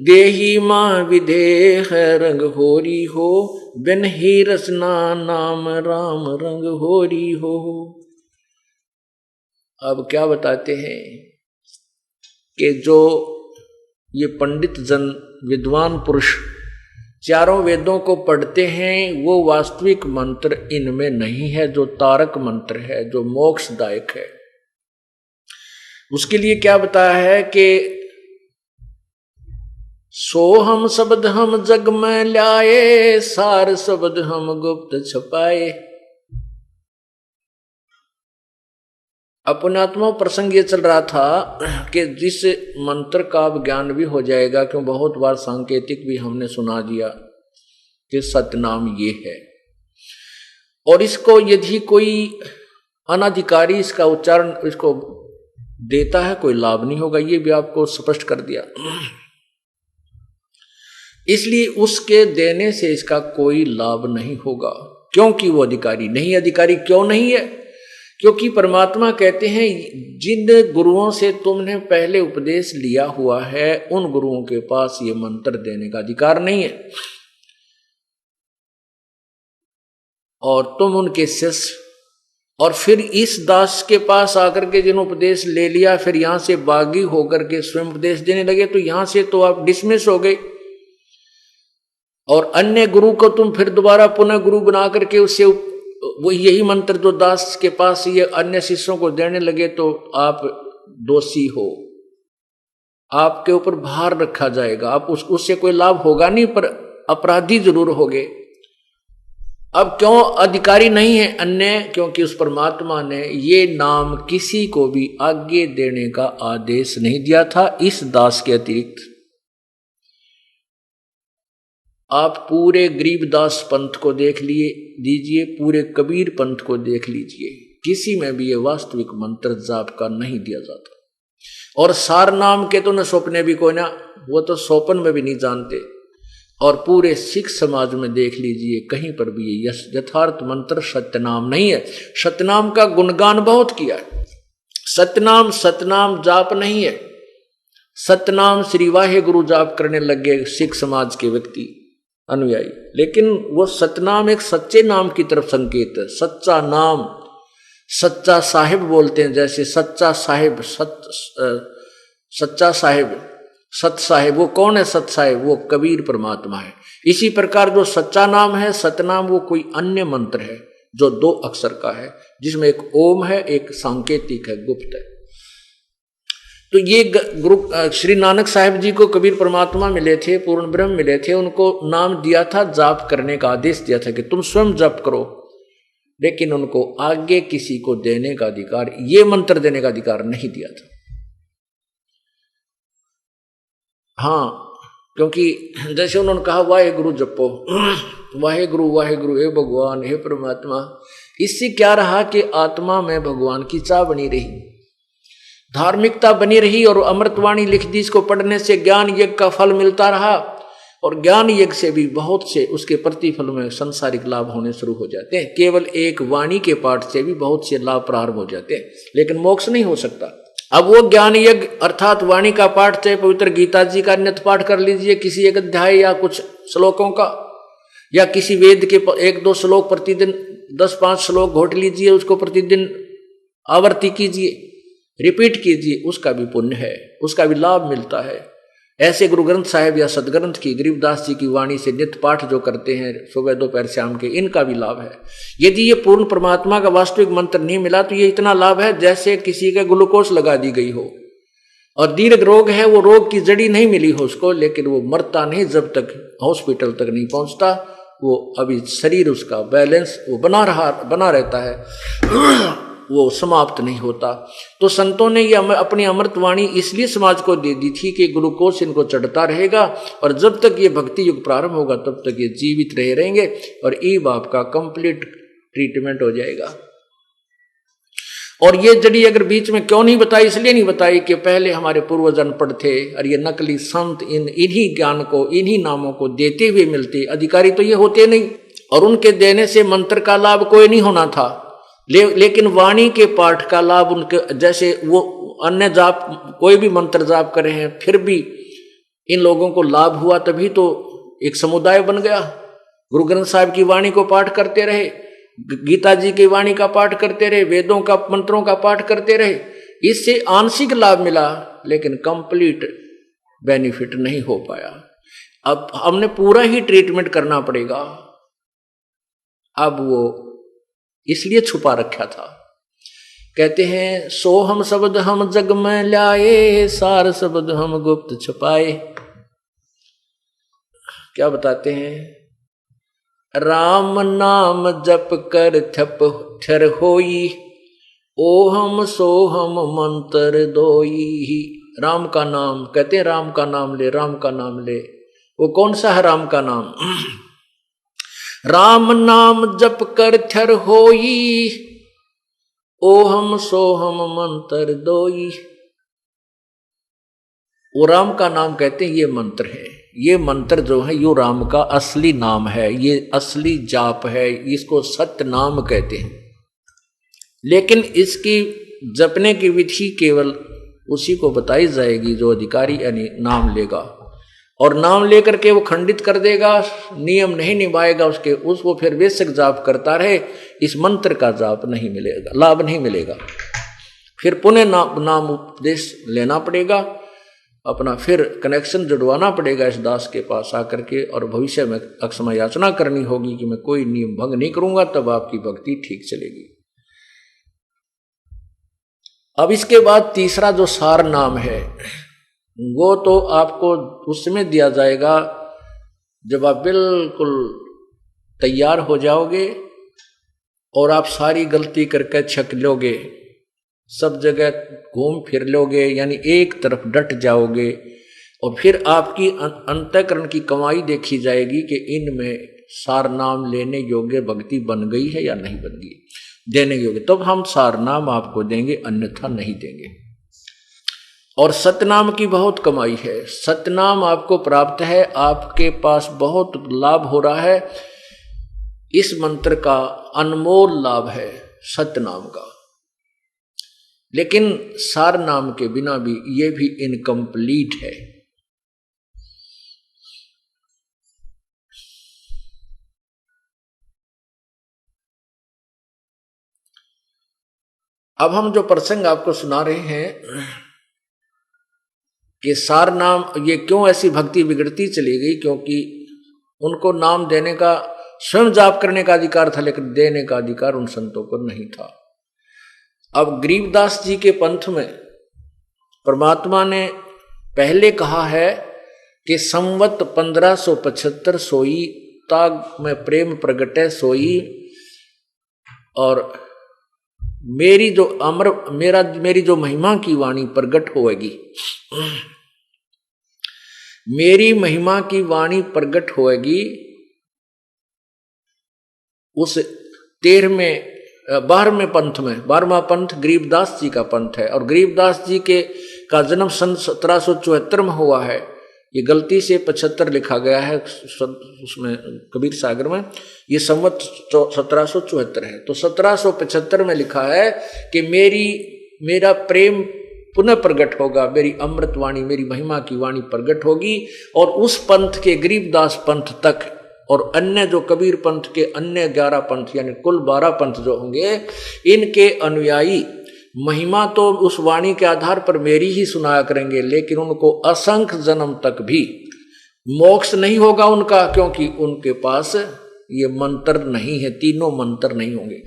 देही माँ विदेह रंग होरी हो। बिन ही रसना नाम राम रंग होरी हो। अब क्या बताते हैं कि जो ये पंडित जन विद्वान पुरुष चारों वेदों को पढ़ते हैं वो वास्तविक मंत्र इनमें नहीं है, जो तारक मंत्र है, जो मोक्षदायक है। उसके लिए क्या बताया है कि सो हम शब्द हम जग में लाए, सार शब्द हम गुप्त छपाए। अपनात्मा प्रसंग ये चल रहा था कि जिस मंत्र का ज्ञान भी हो जाएगा, क्यों बहुत बार सांकेतिक भी हमने सुना दिया कि सतनाम ये है, और इसको यदि कोई अनाधिकारी इसका उच्चारण इसको देता है कोई लाभ नहीं होगा, ये भी आपको स्पष्ट कर दिया। इसलिए उसके देने से इसका कोई लाभ नहीं होगा, क्योंकि वो अधिकारी नहीं। अधिकारी क्यों नहीं है? क्योंकि परमात्मा कहते हैं जिन गुरुओं से तुमने पहले उपदेश लिया हुआ है उन गुरुओं के पास ये मंत्र देने का अधिकार नहीं है, और तुम उनके शिष्य। और फिर इस दास के पास आकर के जिन उपदेश ले लिया, फिर यहां से बागी होकर के स्वयं उपदेश देने लगे, तो यहां से तो आप डिसमिस हो गए। और अन्य गुरु को तुम फिर दोबारा पुनः गुरु बना करके उससे वो यही मंत्र जो दास के पास ये अन्य शिष्यों को देने लगे, तो आप दोषी हो, आपके ऊपर भार रखा जाएगा, आप उससे कोई लाभ होगा नहीं, पर अपराधी जरूर होगे। अब क्यों अधिकारी नहीं है अन्य? क्योंकि उस परमात्मा ने ये नाम किसी को भी आगे देने का आदेश नहीं दिया था इस दास के अतिरिक्त। आप पूरे गरीबदास पंथ को देख दीजिए, पूरे कबीर पंथ को देख लीजिए, किसी में भी ये वास्तविक मंत्र जाप का नहीं दिया जाता। और सार नाम के तो न सपने भी कोई ना, वो तो सोपन में भी नहीं जानते। और पूरे सिख समाज में देख लीजिए, कहीं पर भी ये यथार्थ मंत्र सत्यनाम नहीं है। सत्यनाम का गुणगान बहुत किया है, सतनाम सतनाम जाप नहीं है। सतनाम श्री वाहे गुरु जाप करने लगे सिख समाज के व्यक्ति अनुयायी, लेकिन वो सतनाम एक सच्चे नाम की तरफ संकेत है। सच्चा नाम, सच्चा साहिब बोलते हैं, जैसे सच्चा साहिब, सच्चा साहिब, सत साहिब, वो कौन है सत साहिब? वो कबीर परमात्मा है। इसी प्रकार जो सच्चा नाम है सतनाम, वो कोई अन्य मंत्र है जो 2 अक्षर का है, जिसमें एक ओम है, एक सांकेतिक है, गुप्त है। तो ये गुरु श्री नानक साहिब जी को कबीर परमात्मा मिले थे, पूर्ण ब्रह्म मिले थे, उनको नाम दिया था, जाप करने का आदेश दिया था कि तुम स्वयं जाप करो, लेकिन उनको आगे किसी को देने का अधिकार, ये मंत्र देने का अधिकार नहीं दिया था। हाँ, क्योंकि जैसे उन्होंने कहा वाहे गुरु जपो, वाहे गुरु हे भगवान हे परमात्मा, इससे क्या रहा कि आत्मा में भगवान की चाह बनी रही, धार्मिकता बनी रही, और अमृतवाणी लिख दी, इसको पढ़ने से ज्ञान यज्ञ का फल मिलता रहा, और ज्ञान यज्ञ से भी बहुत से उसके प्रतिफल में संसारिक लाभ होने शुरू हो जाते हैं। केवल एक वाणी के पाठ से भी बहुत से लाभ प्रारंभ हो जाते हैं, लेकिन मोक्ष नहीं हो सकता। अब वो ज्ञान यज्ञ अर्थात वाणी का पाठ, चाहे पवित्र गीता जी का नित्य पाठ कर लीजिए, किसी एक अध्याय या कुछ श्लोकों का, या किसी वेद के 1-2 श्लोक प्रतिदिन, 10-5 श्लोक घोट लीजिए, उसको प्रतिदिन आवर्ती कीजिए, रिपीट कीजिए, उसका भी पुण्य है, उसका भी लाभ मिलता है। ऐसे गुरु ग्रंथ साहिब या सदग्रंथ की, गरीबदास जी की वाणी से नित्य पाठ जो करते हैं सुबह दोपहर शाम के, इनका भी लाभ है। यदि ये पूर्ण परमात्मा का वास्तविक मंत्र नहीं मिला तो ये इतना लाभ है जैसे किसी के ग्लूकोज लगा दी गई हो, और दीर्घ रोग है, वो रोग की जड़ी नहीं मिली हो उसको, लेकिन वो मरता नहीं जब तक हॉस्पिटल तक नहीं पहुंचता, वो अभी शरीर उसका बैलेंस वो बना रहता है। वो समाप्त नहीं होता। तो संतों ने ये अपनी अमृतवाणी इसलिए समाज को दे दी थी कि ग्लूकोज इनको चढ़ता रहेगा और जब तक ये भक्ति युग प्रारंभ होगा तब तक ये जीवित रहे रहेंगे और ई बाप का कंप्लीट ट्रीटमेंट हो जाएगा। और ये जड़ी अगर बीच में क्यों नहीं बताई, इसलिए नहीं बताई कि पहले हमारे पूर्वज अनपढ़ थे और ये नकली संत इन्हीं ज्ञान को, इन्हीं नामों को देते हुए मिलते, अधिकारी तो ये होते नहीं और उनके देने से मंत्र का लाभ कोई नहीं होना था। लेकिन वाणी के पाठ का लाभ उनके, जैसे वो अन्य जाप कोई भी मंत्र जाप करे हैं फिर भी इन लोगों को लाभ हुआ, तभी तो एक समुदाय बन गया। गुरु ग्रंथ साहिब की वाणी को पाठ करते रहे, गीता जी की वाणी का पाठ करते रहे, वेदों का मंत्रों का पाठ करते रहे, इससे आंशिक लाभ मिला लेकिन कंप्लीट बेनिफिट नहीं हो पाया। अब हमने पूरा ही ट्रीटमेंट करना पड़ेगा। अब वो इसलिए छुपा रखा था। कहते हैं सो हम शब्द हम जग में लाए, सार शब्द हम गुप्त छुपाए। क्या बताते हैं, राम नाम जप कर थप ठर होई, ओहम सोहम मंत्र दोई। राम का नाम, कहते हैं राम का नाम ले, राम का नाम ले। वो कौन सा है राम का नाम? राम नाम जप कर थर होई, ओहम सोहम मंत्र दोई। वो राम का नाम कहते हैं ये मंत्र है। ये मंत्र जो है यो राम का असली नाम है, ये असली जाप है, इसको सत्य नाम कहते हैं। लेकिन इसकी जपने की विधि केवल उसी को बताई जाएगी जो अधिकारी यानी नाम लेगा, और नाम लेकर के वो खंडित कर देगा, नियम नहीं निभाएगा उसको फिर बेशक जाप करता रहे, इस मंत्र का जाप नहीं मिलेगा, लाभ नहीं मिलेगा। फिर पुनः नाम उपदेश लेना पड़ेगा, अपना फिर कनेक्शन जुड़वाना पड़ेगा इस दास के पास आकर के, और भविष्य में अक्षमा याचना करनी होगी कि मैं कोई नियम भंग नहीं करूंगा, तब आपकी भक्ति ठीक चलेगी। अब इसके बाद तीसरा जो सार नाम है वो तो आपको उसमें दिया जाएगा जब आप बिल्कुल तैयार हो जाओगे और आप सारी गलती करके छक लोगे, सब जगह घूम फिर लोगे, यानी एक तरफ डट जाओगे, और फिर आपकी अंतःकरण की कमाई देखी जाएगी कि इनमें सार नाम लेने योग्य भक्ति बन गई है या नहीं बन गई, देने योग्य, तब हम सार नाम आपको देंगे, अन्यथा नहीं देंगे। और सतनाम की बहुत कमाई है, सतनाम आपको प्राप्त है, आपके पास बहुत लाभ हो रहा है, इस मंत्र का अनमोल लाभ है सतनाम का। लेकिन सार नाम के बिना भी ये भी इनकम्प्लीट है। अब हम जो प्रसंग आपको सुना रहे हैं कि सार नाम, ये क्यों ऐसी भक्ति बिगड़ती चली गई, क्योंकि उनको नाम देने का, स्वयं जाप करने का अधिकार था लेकिन देने का अधिकार उन संतों को नहीं था। अब गरीबदास जी के पंथ में परमात्मा ने पहले कहा है कि संवत 1575 सोई, ताग में प्रेम प्रगटे सोई, और मेरी जो मेरी जो महिमा की वाणी प्रगट होएगी, मेरी महिमा की वाणी प्रगट होएगी, उस 12वें पंथ में, 12वां पंथ गरीबदास जी का पंथ है, और गरीबदास जी का जन्म सन 1774 में हुआ है। ये गलती से 75 लिखा गया है उसमें कबीर सागर में, ये संवत 1774 है। तो 1775 में लिखा है कि मेरा प्रेम पुनः प्रकट होगा, मेरी अमृतवाणी, मेरी महिमा की वाणी प्रकट होगी, और उस पंथ के गरीबदास पंथ तक और अन्य जो कबीर पंथ के अन्य 11 पंथ यानी कुल 12 पंथ जो होंगे, इनके अनुयायी महिमा तो उस वाणी के आधार पर मेरी ही सुनाया करेंगे, लेकिन उनको असंख्य जन्म तक भी मोक्ष नहीं होगा उनका, क्योंकि उनके पास ये मंत्र नहीं है, तीनों मंत्र नहीं होंगे।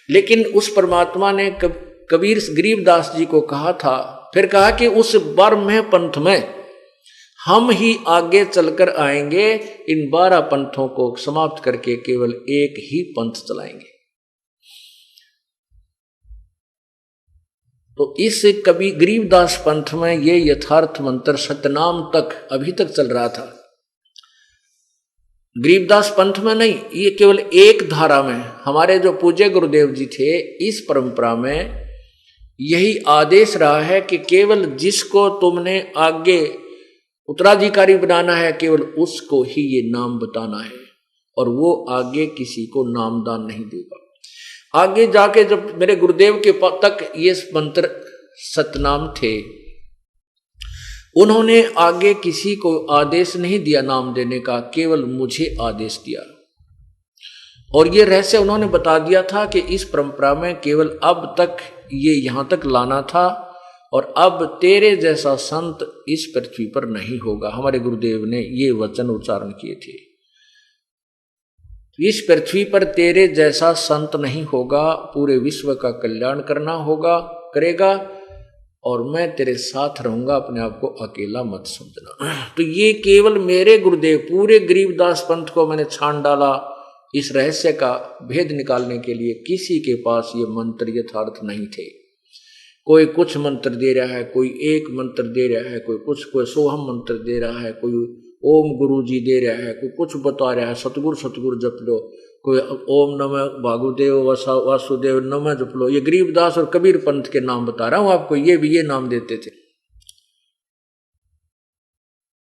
लेकिन उस परमात्मा ने कबीर गरीबदास जी को कहा था, फिर कहा कि उस 12वें पंथ में हम ही आगे चलकर आएंगे, इन 12 पंथों को समाप्त करके केवल एक ही पंथ चलाएंगे। तो इस कवि गरीबदास पंथ में ये यथार्थ मंत्र सतनाम तक अभी तक चल रहा था। गरीबदास पंथ में नहीं, ये केवल एक धारा में हमारे जो पूज्य गुरुदेव जी थे, इस परंपरा में यही आदेश रहा है कि केवल जिसको तुमने आगे उत्तराधिकारी बनाना है, केवल उसको ही ये नाम बताना है, और वो आगे किसी को नामदान नहीं देगा। आगे जाके जब मेरे गुरुदेव के तक ये मंत्र सतनाम थे, उन्होंने आगे किसी को आदेश नहीं दिया नाम देने का, केवल मुझे आदेश दिया। और ये रहस्य उन्होंने बता दिया था कि इस परंपरा में केवल अब तक ये यहां तक लाना था, और अब तेरे जैसा संत इस पृथ्वी पर नहीं होगा। हमारे गुरुदेव ने ये वचन उच्चारण किए थे, इस पृथ्वी पर तेरे जैसा संत नहीं होगा, पूरे विश्व का कल्याण करना होगा, करेगा, और मैं तेरे साथ रहूंगा, अपने आप को अकेला मत समझना। तो ये केवल मेरे गुरुदेव, पूरे गरीबदास पंथ को मैंने छान डाला इस रहस्य का भेद निकालने के लिए। किसी के पास ये मंत्र यथार्थ नहीं थे। कोई कुछ मंत्र दे रहा है, कोई एक मंत्र दे रहा है, कोई कुछ, कोई सोहम मंत्र दे रहा है, कोई ओम गुरु जी दे रहा है, कोई कुछ बता रहा है, सतगुरु जप लो, कोई ओम नमः भागुदेव वासुदेव नमः जप लो। ये गरीबदास और कबीर पंथ के नाम बता रहा हूं आपको, ये भी ये नाम देते थे।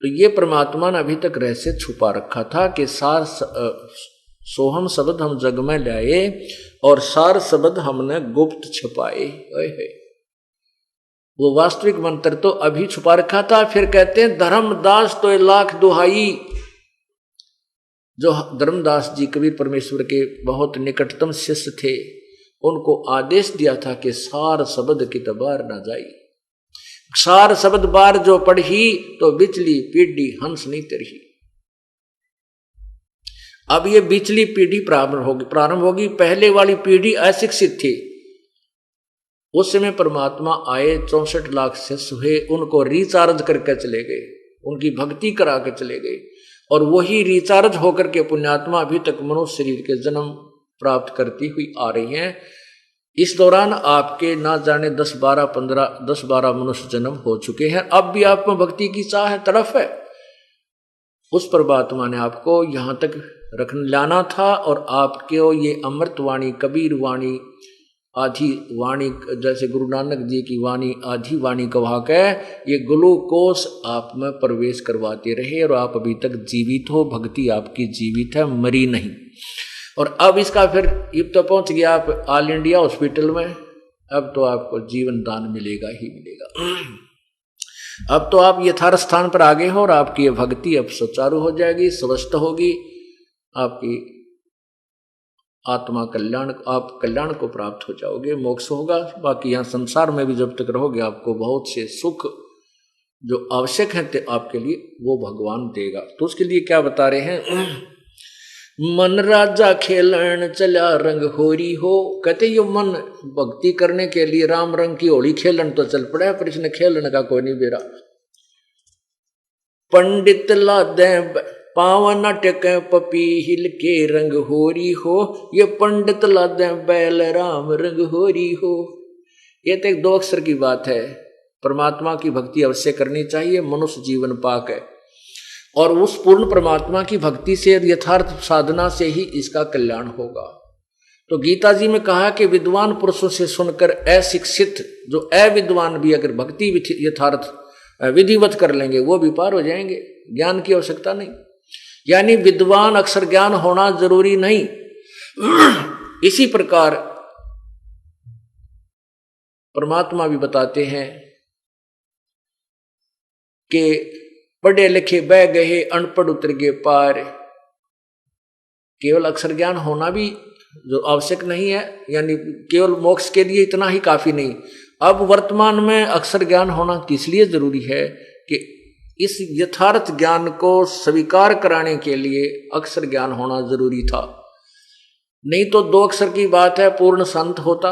तो ये परमात्मा ने अभी तक रहस्य छुपा रखा था कि सार सोहम शब्द हम जग में लाए और सार शब्द हमने गुप्त छुपाए। वो वास्तविक मंत्र तो अभी छुपा रखा था। फिर कहते हैं धर्मदास तो लाख दुहाई, जो धर्मदास जी कबीर परमेश्वर के बहुत निकटतम शिष्य थे, उनको आदेश दिया था कि सार शब्द की तबार ना जाई, सार शब्द बार जो पढ़ी तो बिचली पीढ़ी हंस नहीं तरही। अब ये बिचली पीढ़ी प्रारंभ होगी। पहले वाली पीढ़ी अशिक्षित थी, उस समय परमात्मा आए, 64 लाख शिष्य हुए, उनको रिचार्ज करके चले गए, उनकी भक्ति करा के चले गए, और वही रिचार्ज होकर के पुण्यात्मा अभी तक मनुष्य शरीर के जन्म प्राप्त करती हुई आ रही हैं। इस दौरान आपके ना जाने 10-12 मनुष्य जन्म हो चुके हैं। अब भी आप में भक्ति की चाह है, तड़फ है, उस परमात्मा ने आपको यहां तक लाना था, और आपके ये अमृत वाणी, कबीर वाणी, आधी वाणी, जैसे गुरु नानक जी की वाणी आधी वाणी कहा के ये ग्लूकोस आप में प्रवेश करवाते रहे, और आप अभी तक जीवित हो, भक्ति आपकी जीवित है, मरी नहीं। और अब इसका फिर युग तो पहुंच गया आप ऑल इंडिया हॉस्पिटल में, अब तो आपको जीवन दान मिलेगा ही मिलेगा। अब तो आप यथार्थ स्थान पर आगे हो, और आपकी ये भक्ति अब सुचारू हो जाएगी, स्वस्थ होगी, आपकी आत्मा कल्याण, आप कल्याण को प्राप्त हो जाओगे, मोक्ष होगा। बाकी यहाँ संसार में भी जब तक रहोगे आपको बहुत से सुख जो आवश्यक है आपके लिए, वो भगवान देगा। तो उसके लिए क्या बता रहे हैं, मन राजा खेलन चला रंग होरी हो। कहते ये मन भक्ति करने के लिए राम रंग की होली खेलन तो चल पड़ा है, पर इसने खेलने का कोई नहीं बेरा। पंडित लादे पावन टके पपीहिल के रंग होरी हो, ये पंडित लादे बैल राम रंग होरी हो। ये तो एक 2 अक्षर की बात है। परमात्मा की भक्ति अवश्य करनी चाहिए, मनुष्य जीवन पाक है, और उस पूर्ण परमात्मा की भक्ति से, यथार्थ साधना से ही इसका कल्याण होगा। तो गीता जी में कहा कि विद्वान पुरुषों से सुनकर अशिक्षित जो अविद्वान भी अगर भक्ति यथार्थ विधिवत कर लेंगे, वो भी पार हो जाएंगे, ज्ञान की आवश्यकता नहीं। यानी विद्वान अक्षर ज्ञान होना जरूरी नहीं। इसी प्रकार परमात्मा भी बताते हैं कि पढ़े लिखे बह गए, अनपढ़ उतर गए पार। केवल अक्षर ज्ञान होना भी जो आवश्यक नहीं है, यानी केवल मोक्ष के लिए इतना ही काफी नहीं। अब वर्तमान में अक्षर ज्ञान होना किस लिए जरूरी है कि इस यथार्थ ज्ञान को स्वीकार कराने के लिए अक्षर ज्ञान होना जरूरी था। नहीं तो 2 अक्षर की बात है, पूर्ण संत होता,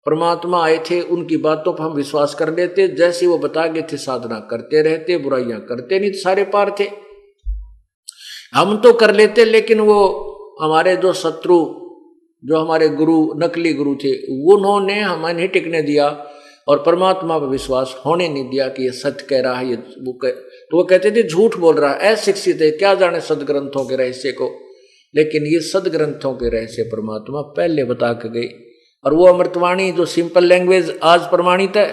परमात्मा आए थे, उनकी बातों पर हम विश्वास कर लेते, जैसे वो बता गए थे साधना करते रहते, बुराइयां करते नहीं तो सारे पार थे। हम तो कर लेते, लेकिन वो हमारे जो शत्रु, जो हमारे गुरु, नकली गुरु थे, उन्होंने हमें नहीं टिकने दिया, और परमात्मा पर विश्वास होने नहीं दिया कि ये सत्य कह रहा है, ये तो वो कहते थे झूठ बोल रहा है, अशिक्षित है, क्या जाने सदग्रंथों के रहस्य को। लेकिन ये सदग्रंथों के रहस्य परमात्मा पहले बता के गई। और वो अमृतवाणी जो सिंपल लैंग्वेज आज प्रमाणित है,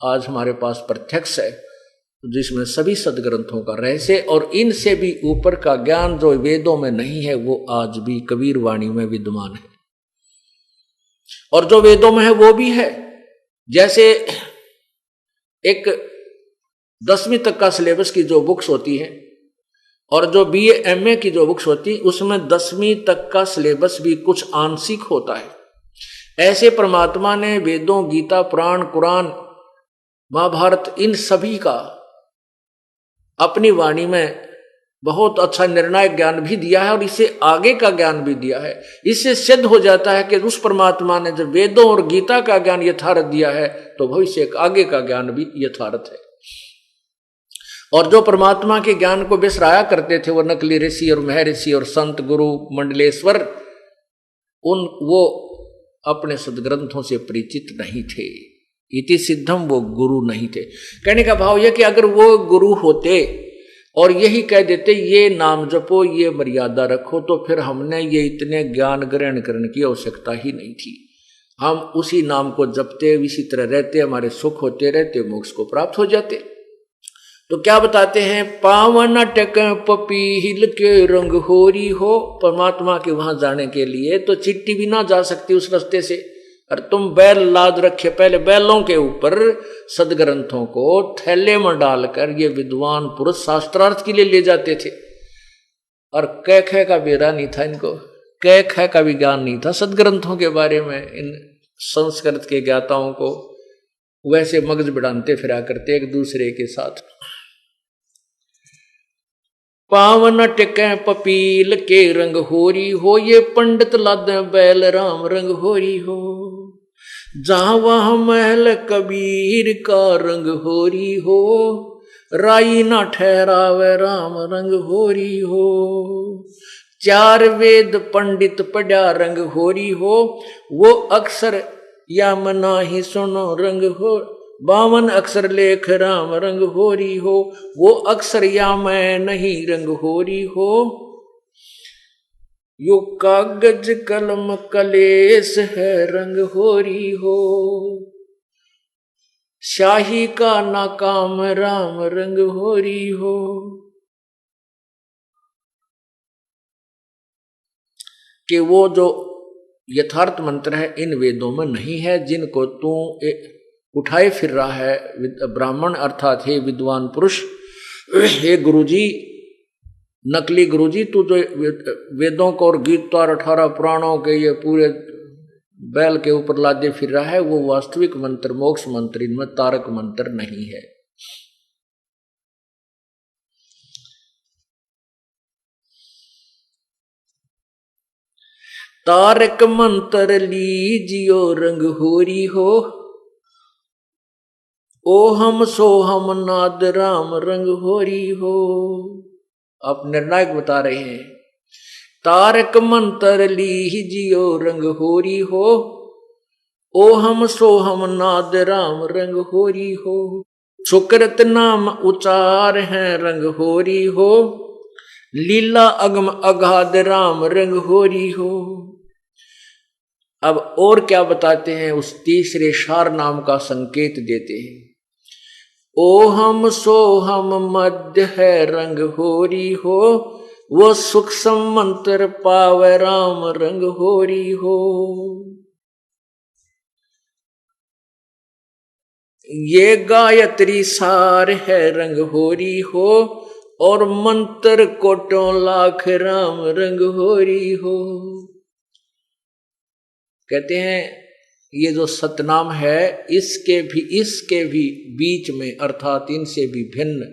आज हमारे पास प्रत्यक्ष है, जिसमें सभी सदग्रंथों का रहस्य और इनसे भी ऊपर का ज्ञान जो वेदों में नहीं है वो आज भी कबीर वाणी में विद्यमान है। और जो वेदों में है वो भी है। जैसे एक 10वीं तक का सिलेबस की जो बुक्स होती है और जो BA MA की जो बुक्स होती है, उसमें 10वीं तक का सिलेबस भी कुछ आंशिक होता है। ऐसे परमात्मा ने वेदों, गीता, पुराण, कुरान, महाभारत, इन सभी का अपनी वाणी में बहुत अच्छा निर्णायक ज्ञान भी दिया है और इसे आगे का ज्ञान भी दिया है। इससे सिद्ध हो जाता है कि उस परमात्मा ने जब वेदों और गीता का ज्ञान यथार्थ दिया है तो भविष्य आगे का ज्ञान भी यथार्थ है। और जो परमात्मा के ज्ञान को बिसराया करते थे वो नकली ऋषि और महर्षि और संत, गुरु, मंडलेश्वर, वो अपने सदग्रंथों से परिचित नहीं थे। इति सिद्धम, वो गुरु नहीं थे। कहने का भाव यह कि अगर वो गुरु होते और यही कह देते ये नाम जपो, ये मर्यादा रखो, तो फिर हमने ये इतने ज्ञान ग्रहण करने की आवश्यकता ही नहीं थी। हम उसी नाम को जपते, इसी तरह रहते, हमारे सुख होते रहते, मोक्ष को प्राप्त हो जाते। तो क्या बताते हैं, पावन टक पपीहिल के रंग होरी हो। परमात्मा के वहां जाने के लिए तो चिट्ठी भी ना जा सकती उस रास्ते से। और तुम बैल लाद रखे, पहले बैलों के ऊपर सदग्रंथों को थैले में डालकर ये विद्वान पुरुष शास्त्रार्थ के लिए ले जाते थे। और कै खे का बेरा नहीं था इनको, कै खे का भी ज्ञान नहीं था सदग्रंथों के बारे में। इन संस्कृत के ज्ञाताओं को वैसे मगज बढ़ाते फिरा करते एक दूसरे के साथ। पावन टिके पपील के रंग होरी हो, ये पंडित लादे बैल राम रंग होरी हो। जहां वहां महल कबीर का रंग होरी हो, राई ना ठहरावे राम रंग होरी हो। 4 वेद पंडित पढ़ा रंग होरी हो, वो अक्षर या मना ही सुनो रंग हो। 52 अक्षर लेख राम रंग होरी हो, वो अक्षर या मैं नहीं रंग होरी हो। यो कागज कलम कलेस है रंग होरी हो, शाही का नाकाम राम रंग होरी हो। कि वो जो यथार्थ मंत्र है इन वेदों में नहीं है, जिनको तू उठाए फिर रहा है ब्राह्मण अर्थात हे विद्वान पुरुष, हे गुरुजी, नकली गुरुजी, तू जो वेदों को और गीता और 18 पुराणों के ये पूरे बैल के ऊपर लादे फिर रहा है, वो वास्तविक मंत्र, मोक्ष मंत्र, इनमें तारक मंत्र नहीं है। तारक मंत्र लीजियो रंग होरी हो, ओ हम सो हम नाद राम रंग होरी हो। आप निर्णायक बता रहे हैं, तारक मंत्र लीजियो रंग होरी हो, ओ हम सो हम नाद राम रंग होरी हो। सुकृत नाम उचार है रंग होरी हो, लीला अगम अगाध राम रंग होरी हो। अब और क्या बताते हैं, उस तीसरे सार नाम का संकेत देते हैं। ओ हम सो हम मध्य है रंग होरी हो, वो सूक्ष्म मंत्र पावे राम रंग होरी हो। ये गायत्री सार है रंग होरी हो, और मंत्र कोटों लाख राम रंग होरी हो। कहते हैं ये जो सतनाम है इसके भी बीच में अर्थात इनसे भी भिन्न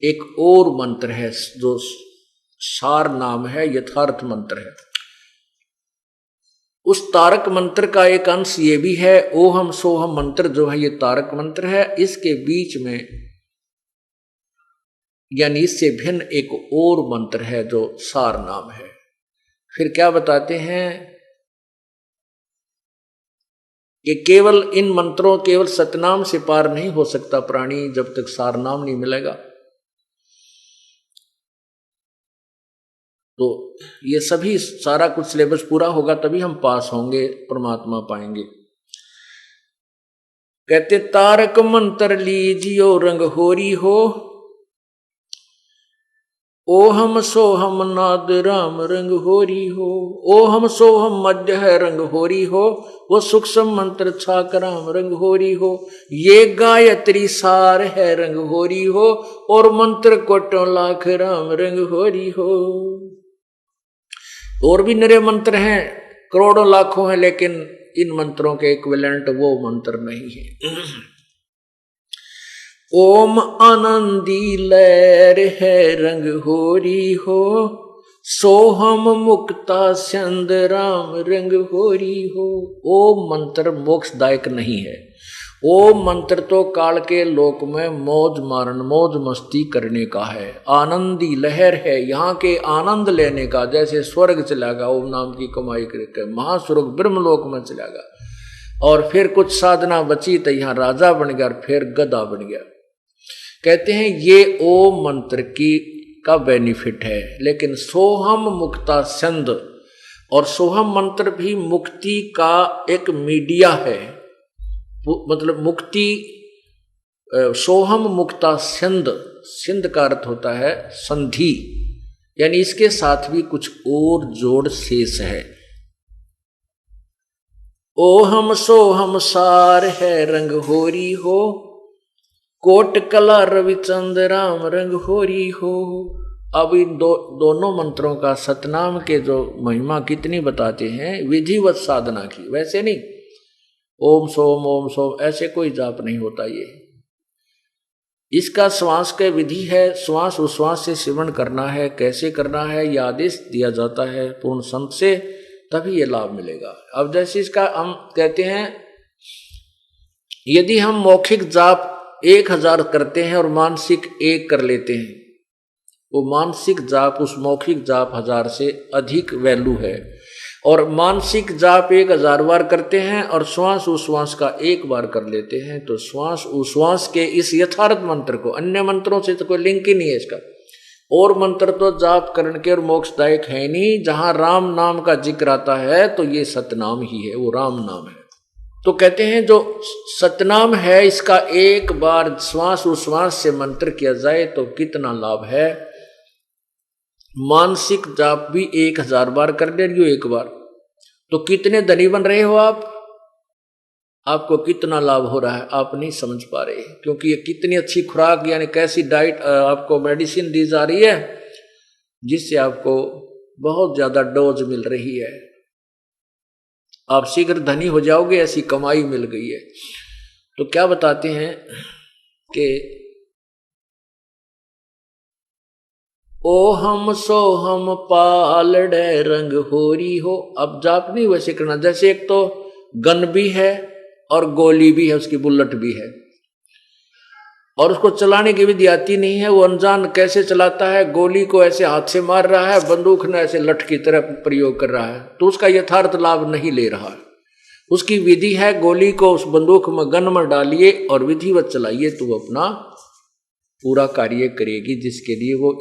एक और मंत्र है जो सार नाम है, यथार्थ मंत्र है। उस तारक मंत्र का एक अंश ये भी है, ओहम सोहम मंत्र जो है ये तारक मंत्र है। इसके बीच में यानी इससे भिन्न एक और मंत्र है जो सार नाम है। फिर क्या बताते हैं, कि केवल इन मंत्रों, केवल सतनाम से पार नहीं हो सकता प्राणी जब तक सार नाम नहीं मिलेगा। तो ये सभी सारा कुछ सिलेबस पूरा होगा तभी हम पास होंगे, परमात्मा पाएंगे। कहते तारक मंत्र लीजियो रंग होरी हो, ओ हम सो हम नाद राम रंग होरी हो। ओ हम सो हम मध्य है रंग होरी हो, वो सूक्ष्म मंत्र छाक राम रंग होरी हो। ये गायत्री सार है रंग होरी हो, और मंत्र कोटों लाख राम रंग होरी हो। और भी नरे मंत्र हैं, करोड़ों लाखों हैं, लेकिन इन मंत्रों के इक्विवेलेंट वो मंत्र नहीं है। ओम आनंदी लहर है रंग होरी हो, सोहम मुक्ता चंद राम रंग होरी हो। ओम मंत्र मोक्षदायक नहीं है। ओम मंत्र तो काल के लोक में मौज मारन, मौज मस्ती करने का है। आनंदी लहर है, यहाँ के आनंद लेने का, जैसे स्वर्ग चला गया ओम नाम की कमाई करके, महास्वर्ग ब्रह्मलोक में चला गया, और फिर कुछ साधना बची तो यहाँ राजा बन गया और फिर गधा बन गया। कहते हैं ये ओम मंत्र की का बेनिफिट है। लेकिन सोहम मुक्ता छंद, और सोहम मंत्र भी मुक्ति का एक मीडिया है, मतलब मुक्ति। सोहम मुक्ता सिंध, सिंध का अर्थ होता है संधि, यानी इसके साथ भी कुछ और जोड़ शेष है। ओहम सोहम सार है रंग होरी हो, कोट कला रविचंद राम रंग होरी हो। अब इन दोनों मंत्रों का सतनाम के जो महिमा कितनी बताते हैं, विधिवत साधना की, वैसे नहीं ओम सोम ऐसे कोई जाप नहीं होता। ये इसका श्वास के विधि है, श्वास उश्वास से सेवन करना है। कैसे करना है यह आदेश दिया जाता है पूर्ण संत से, तभी ये लाभ मिलेगा। अब जैसे इसका हम कहते हैं, यदि हम मौखिक जाप 1000 करते हैं और मानसिक 1 कर लेते हैं, वो मानसिक जाप उस मौखिक जाप 1000 से अधिक वैल्यू है। और मानसिक जाप 1000 बार करते हैं और श्वास उश्वास का 1 बार कर लेते हैं, तो श्वास उश्वास के इस यथार्थ मंत्र को, अन्य मंत्रों से तो कोई लिंक ही नहीं है इसका। और मंत्र तो जाप करने के और मोक्षदायक है नहीं। जहां राम नाम का जिक्र आता है तो ये सतनाम ही है, वो राम नाम है। तो कहते हैं जो सतनाम है, इसका 1 बार श्वास उश्वास से मंत्र किया जाए तो कितना लाभ है। मानसिक जाप भी 1000 बार कर ले रही हो 1 बार, तो कितने धनी बन रहे हो आप, आपको कितना लाभ हो रहा है आप नहीं समझ पा रहे। क्योंकि ये कितनी अच्छी खुराक, यानी कैसी डाइट, आपको मेडिसिन दी जा रही है जिससे आपको बहुत ज्यादा डोज मिल रही है। आप शीघ्र धनी हो जाओगे, ऐसी कमाई मिल गई है। तो क्या बताते हैं कि ओ हम सो हम पालड़े रंग होरी हो। अब जाप नहीं वैसे करना, जैसे एक तो गन भी है और गोली भी है, उसकी बुलेट भी है, और उसको चलाने की विधि आती नहीं है। वो अनजान कैसे चलाता है, गोली को ऐसे हाथ से मार रहा है, बंदूक ने ऐसे लठ की तरह प्रयोग कर रहा है, तो उसका यथार्थ लाभ नहीं ले रहा। उसकी विधि है, गोली को उस बंदूक में गन में डालिए और विधिवत चलाइए तो वो अपना पूरा कार्य करेगी जिसके लिए वो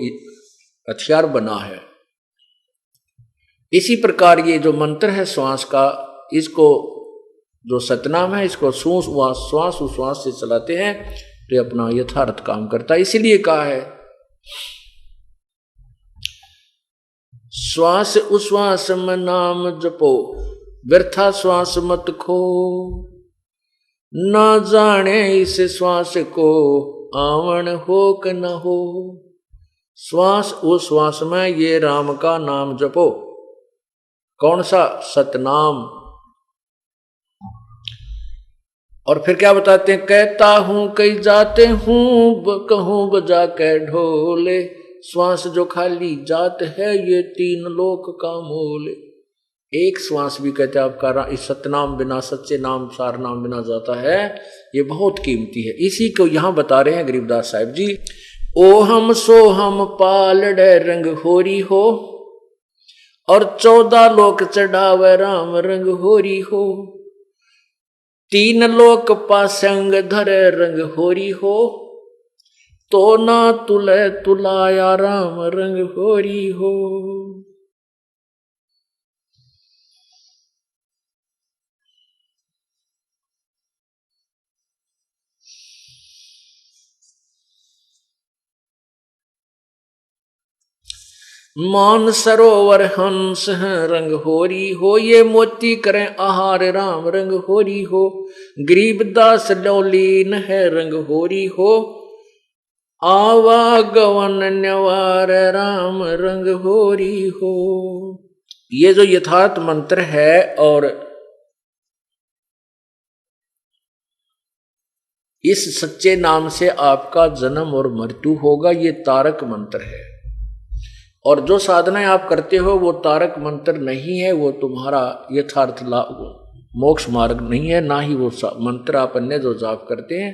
हथियार बना है। इसी प्रकार ये जो मंत्र है श्वास का, इसको जो सतनाम है, इसको श्वास उश्वास से चलाते हैं तो ये अपना यथार्थ काम करता है। इसीलिए कहा है श्वास उश्वास में नाम जपो, व्यर्था श्वास मत खो, न जाने इस श्वास को आवन हो कि न हो। श्वास उश्वास में ये राम का नाम जपो। कौन सा? सतनाम। और फिर क्या बताते हैं, कहता हूं कई जाते हूं, कहूं बजा के ढोले, श्वास जो खाली जात है ये 3 लोक का मोल। एक श्वास भी कहते हैं आपका इस सतनाम बिना, सच्चे नाम सार नाम बिना जाता है, ये बहुत कीमती है। इसी को यहां बता रहे हैं गरीबदास साहिब जी। ओ हम सो हम पालड़े रंग होरी हो, और 14 लोक चढ़ावे राम रंग होरी हो। तीन लोक पासंग धर रंग होरी हो, तो ना तुले तुलाया राम रंग होरी हो। मान सरोवर हंस हैं रंग होरी हो, ये मोती करें आहार राम रंग होरी हो। गरीबदास लौलीन है रंग होरी हो, आवागवन न्यवार राम रंग होरी हो। ये जो यथार्थ मंत्र है और इस सच्चे नाम से आपका जन्म और मृत्यु होगा, ये तारक मंत्र है। और जो साधनाएं आप करते हो वो तारक मंत्र नहीं है, वो तुम्हारा यथार्थ मोक्ष मार्ग नहीं है, ना ही वो मंत्र आप अन्य जो जाप करते हैं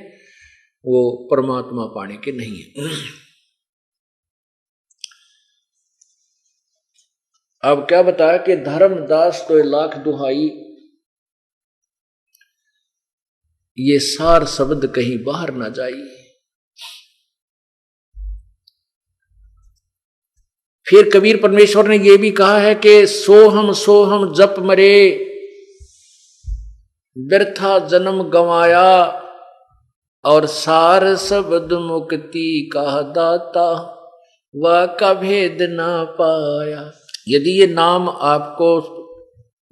वो परमात्मा पाने के नहीं है। अब क्या बताया कि धर्मदास तो लाख दुहाई, ये सार शब्द कहीं बाहर ना जाई। फिर कबीर परमेश्वर ने यह भी कहा है कि सोहम जप मरे, व्यर्था जन्म गंवाया, और सार शब्द मुक्ति का दाता, वह का भेद ना पाया। यदि ये नाम आपको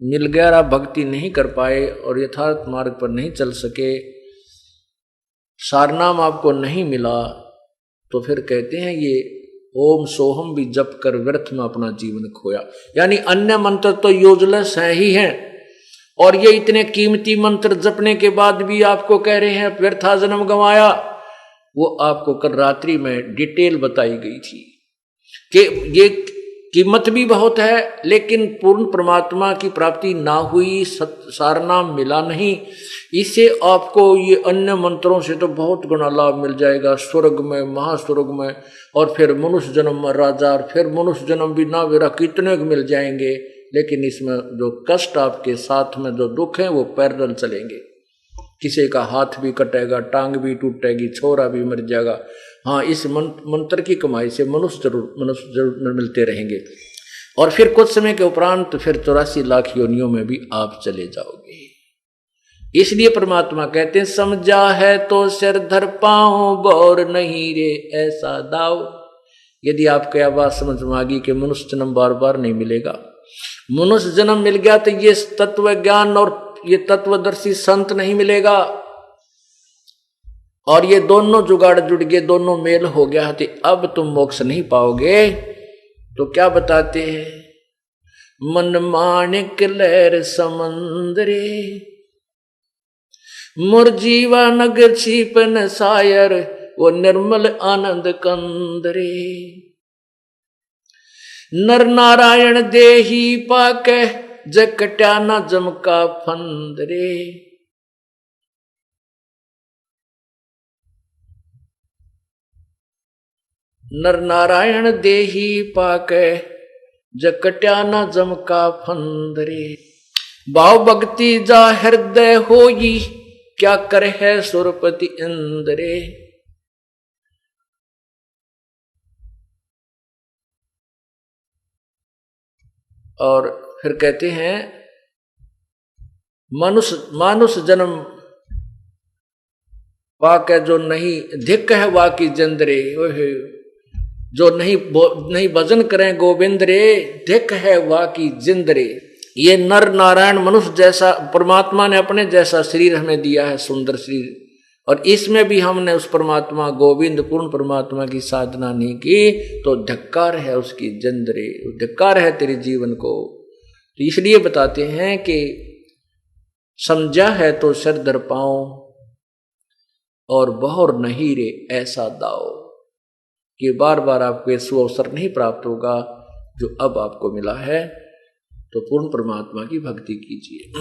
मिल गया और आप भक्ति नहीं कर पाए और यथार्थ मार्ग पर नहीं चल सके, सारनाम आपको नहीं मिला, तो फिर कहते हैं ये ओम सोहम भी जप कर व्यर्थ में अपना जीवन खोया। यानी अन्य मंत्र तो यूजलेस है ही हैं, और ये इतने कीमती मंत्र जपने के बाद भी आपको कह रहे हैं व्यर्था जन्म गंवाया। वो आपको कल रात्रि में डिटेल बताई गई थी कि ये कीमत भी बहुत है, लेकिन पूर्ण परमात्मा की प्राप्ति ना हुई, सारनाम मिला नहीं। इससे आपको ये अन्य मंत्रों से तो बहुत गुना लाभ मिल जाएगा, स्वर्ग में, महास्वर्ग में, और फिर मनुष्य जन्म में राजा, और फिर मनुष्य जन्म भी ना मेरा कितने मिल जाएंगे। लेकिन इसमें जो कष्ट आपके साथ में जो दुख है वो पैरेलल चलेंगे। किसी का हाथ भी कटेगा, टांग भी टूटेगी, छोरा भी मर जाएगा। हाँ, इस मंत्र की कमाई से मनुष्य जरूर मिलते रहेंगे। और फिर कुछ समय के उपरांत फिर 84 लाख योनियों में भी आप चले जाओगे। इसलिए परमात्मा कहते हैं समझा है तो सिर धर पाओ, बौर नहीं रे ऐसा दाव। यदि आपको यह बात समझ में आ गई कि मनुष्य जन्म बार बार नहीं मिलेगा, मनुष्य जन्म मिल गया तो ये तत्व ज्ञान और ये तत्वदर्शी संत नहीं मिलेगा, और ये दोनों जुगाड़ जुड़ गए, दोनों मेल हो गया, तो अब तुम मोक्ष नहीं पाओगे। तो क्या बताते हैं, मन माणिक लहर समंदरे, मोर जीवा नगर छिपन सायर, वो निर्मल आनंद कंदरे। नर नारायण देही पाके, जकट्या न जमका फंदरे। नर नारायण देही पाके, जकट्या न जमका फंदरे। भाव भक्ति जा हृदय होई, क्या कर है सुरपति इंद्रे। और फिर कहते हैं मानुष जन्म वाके जो नहीं धिक है वाकी जंदरे। जो नहीं भजन करें गोविंद रे, धिक है वाकी जिंदरे। ये नर नारायण मनुष्य जैसा परमात्मा ने अपने जैसा शरीर हमें दिया है, सुंदर शरीर, और इसमें भी हमने उस परमात्मा गोविंद पूर्ण परमात्मा की साधना नहीं की, तो धिक्कार है उसकी जंदरे, धिक्कार है तेरे जीवन को। तो इसलिए बताते हैं कि समझा है तो सिर धर पाओ, और बहुर नहीं रे ऐसा दाओ, कि बार बार आपको ये सुअवसर नहीं प्राप्त होगा जो अब आपको मिला है। तो पूर्ण परमात्मा की भक्ति कीजिए।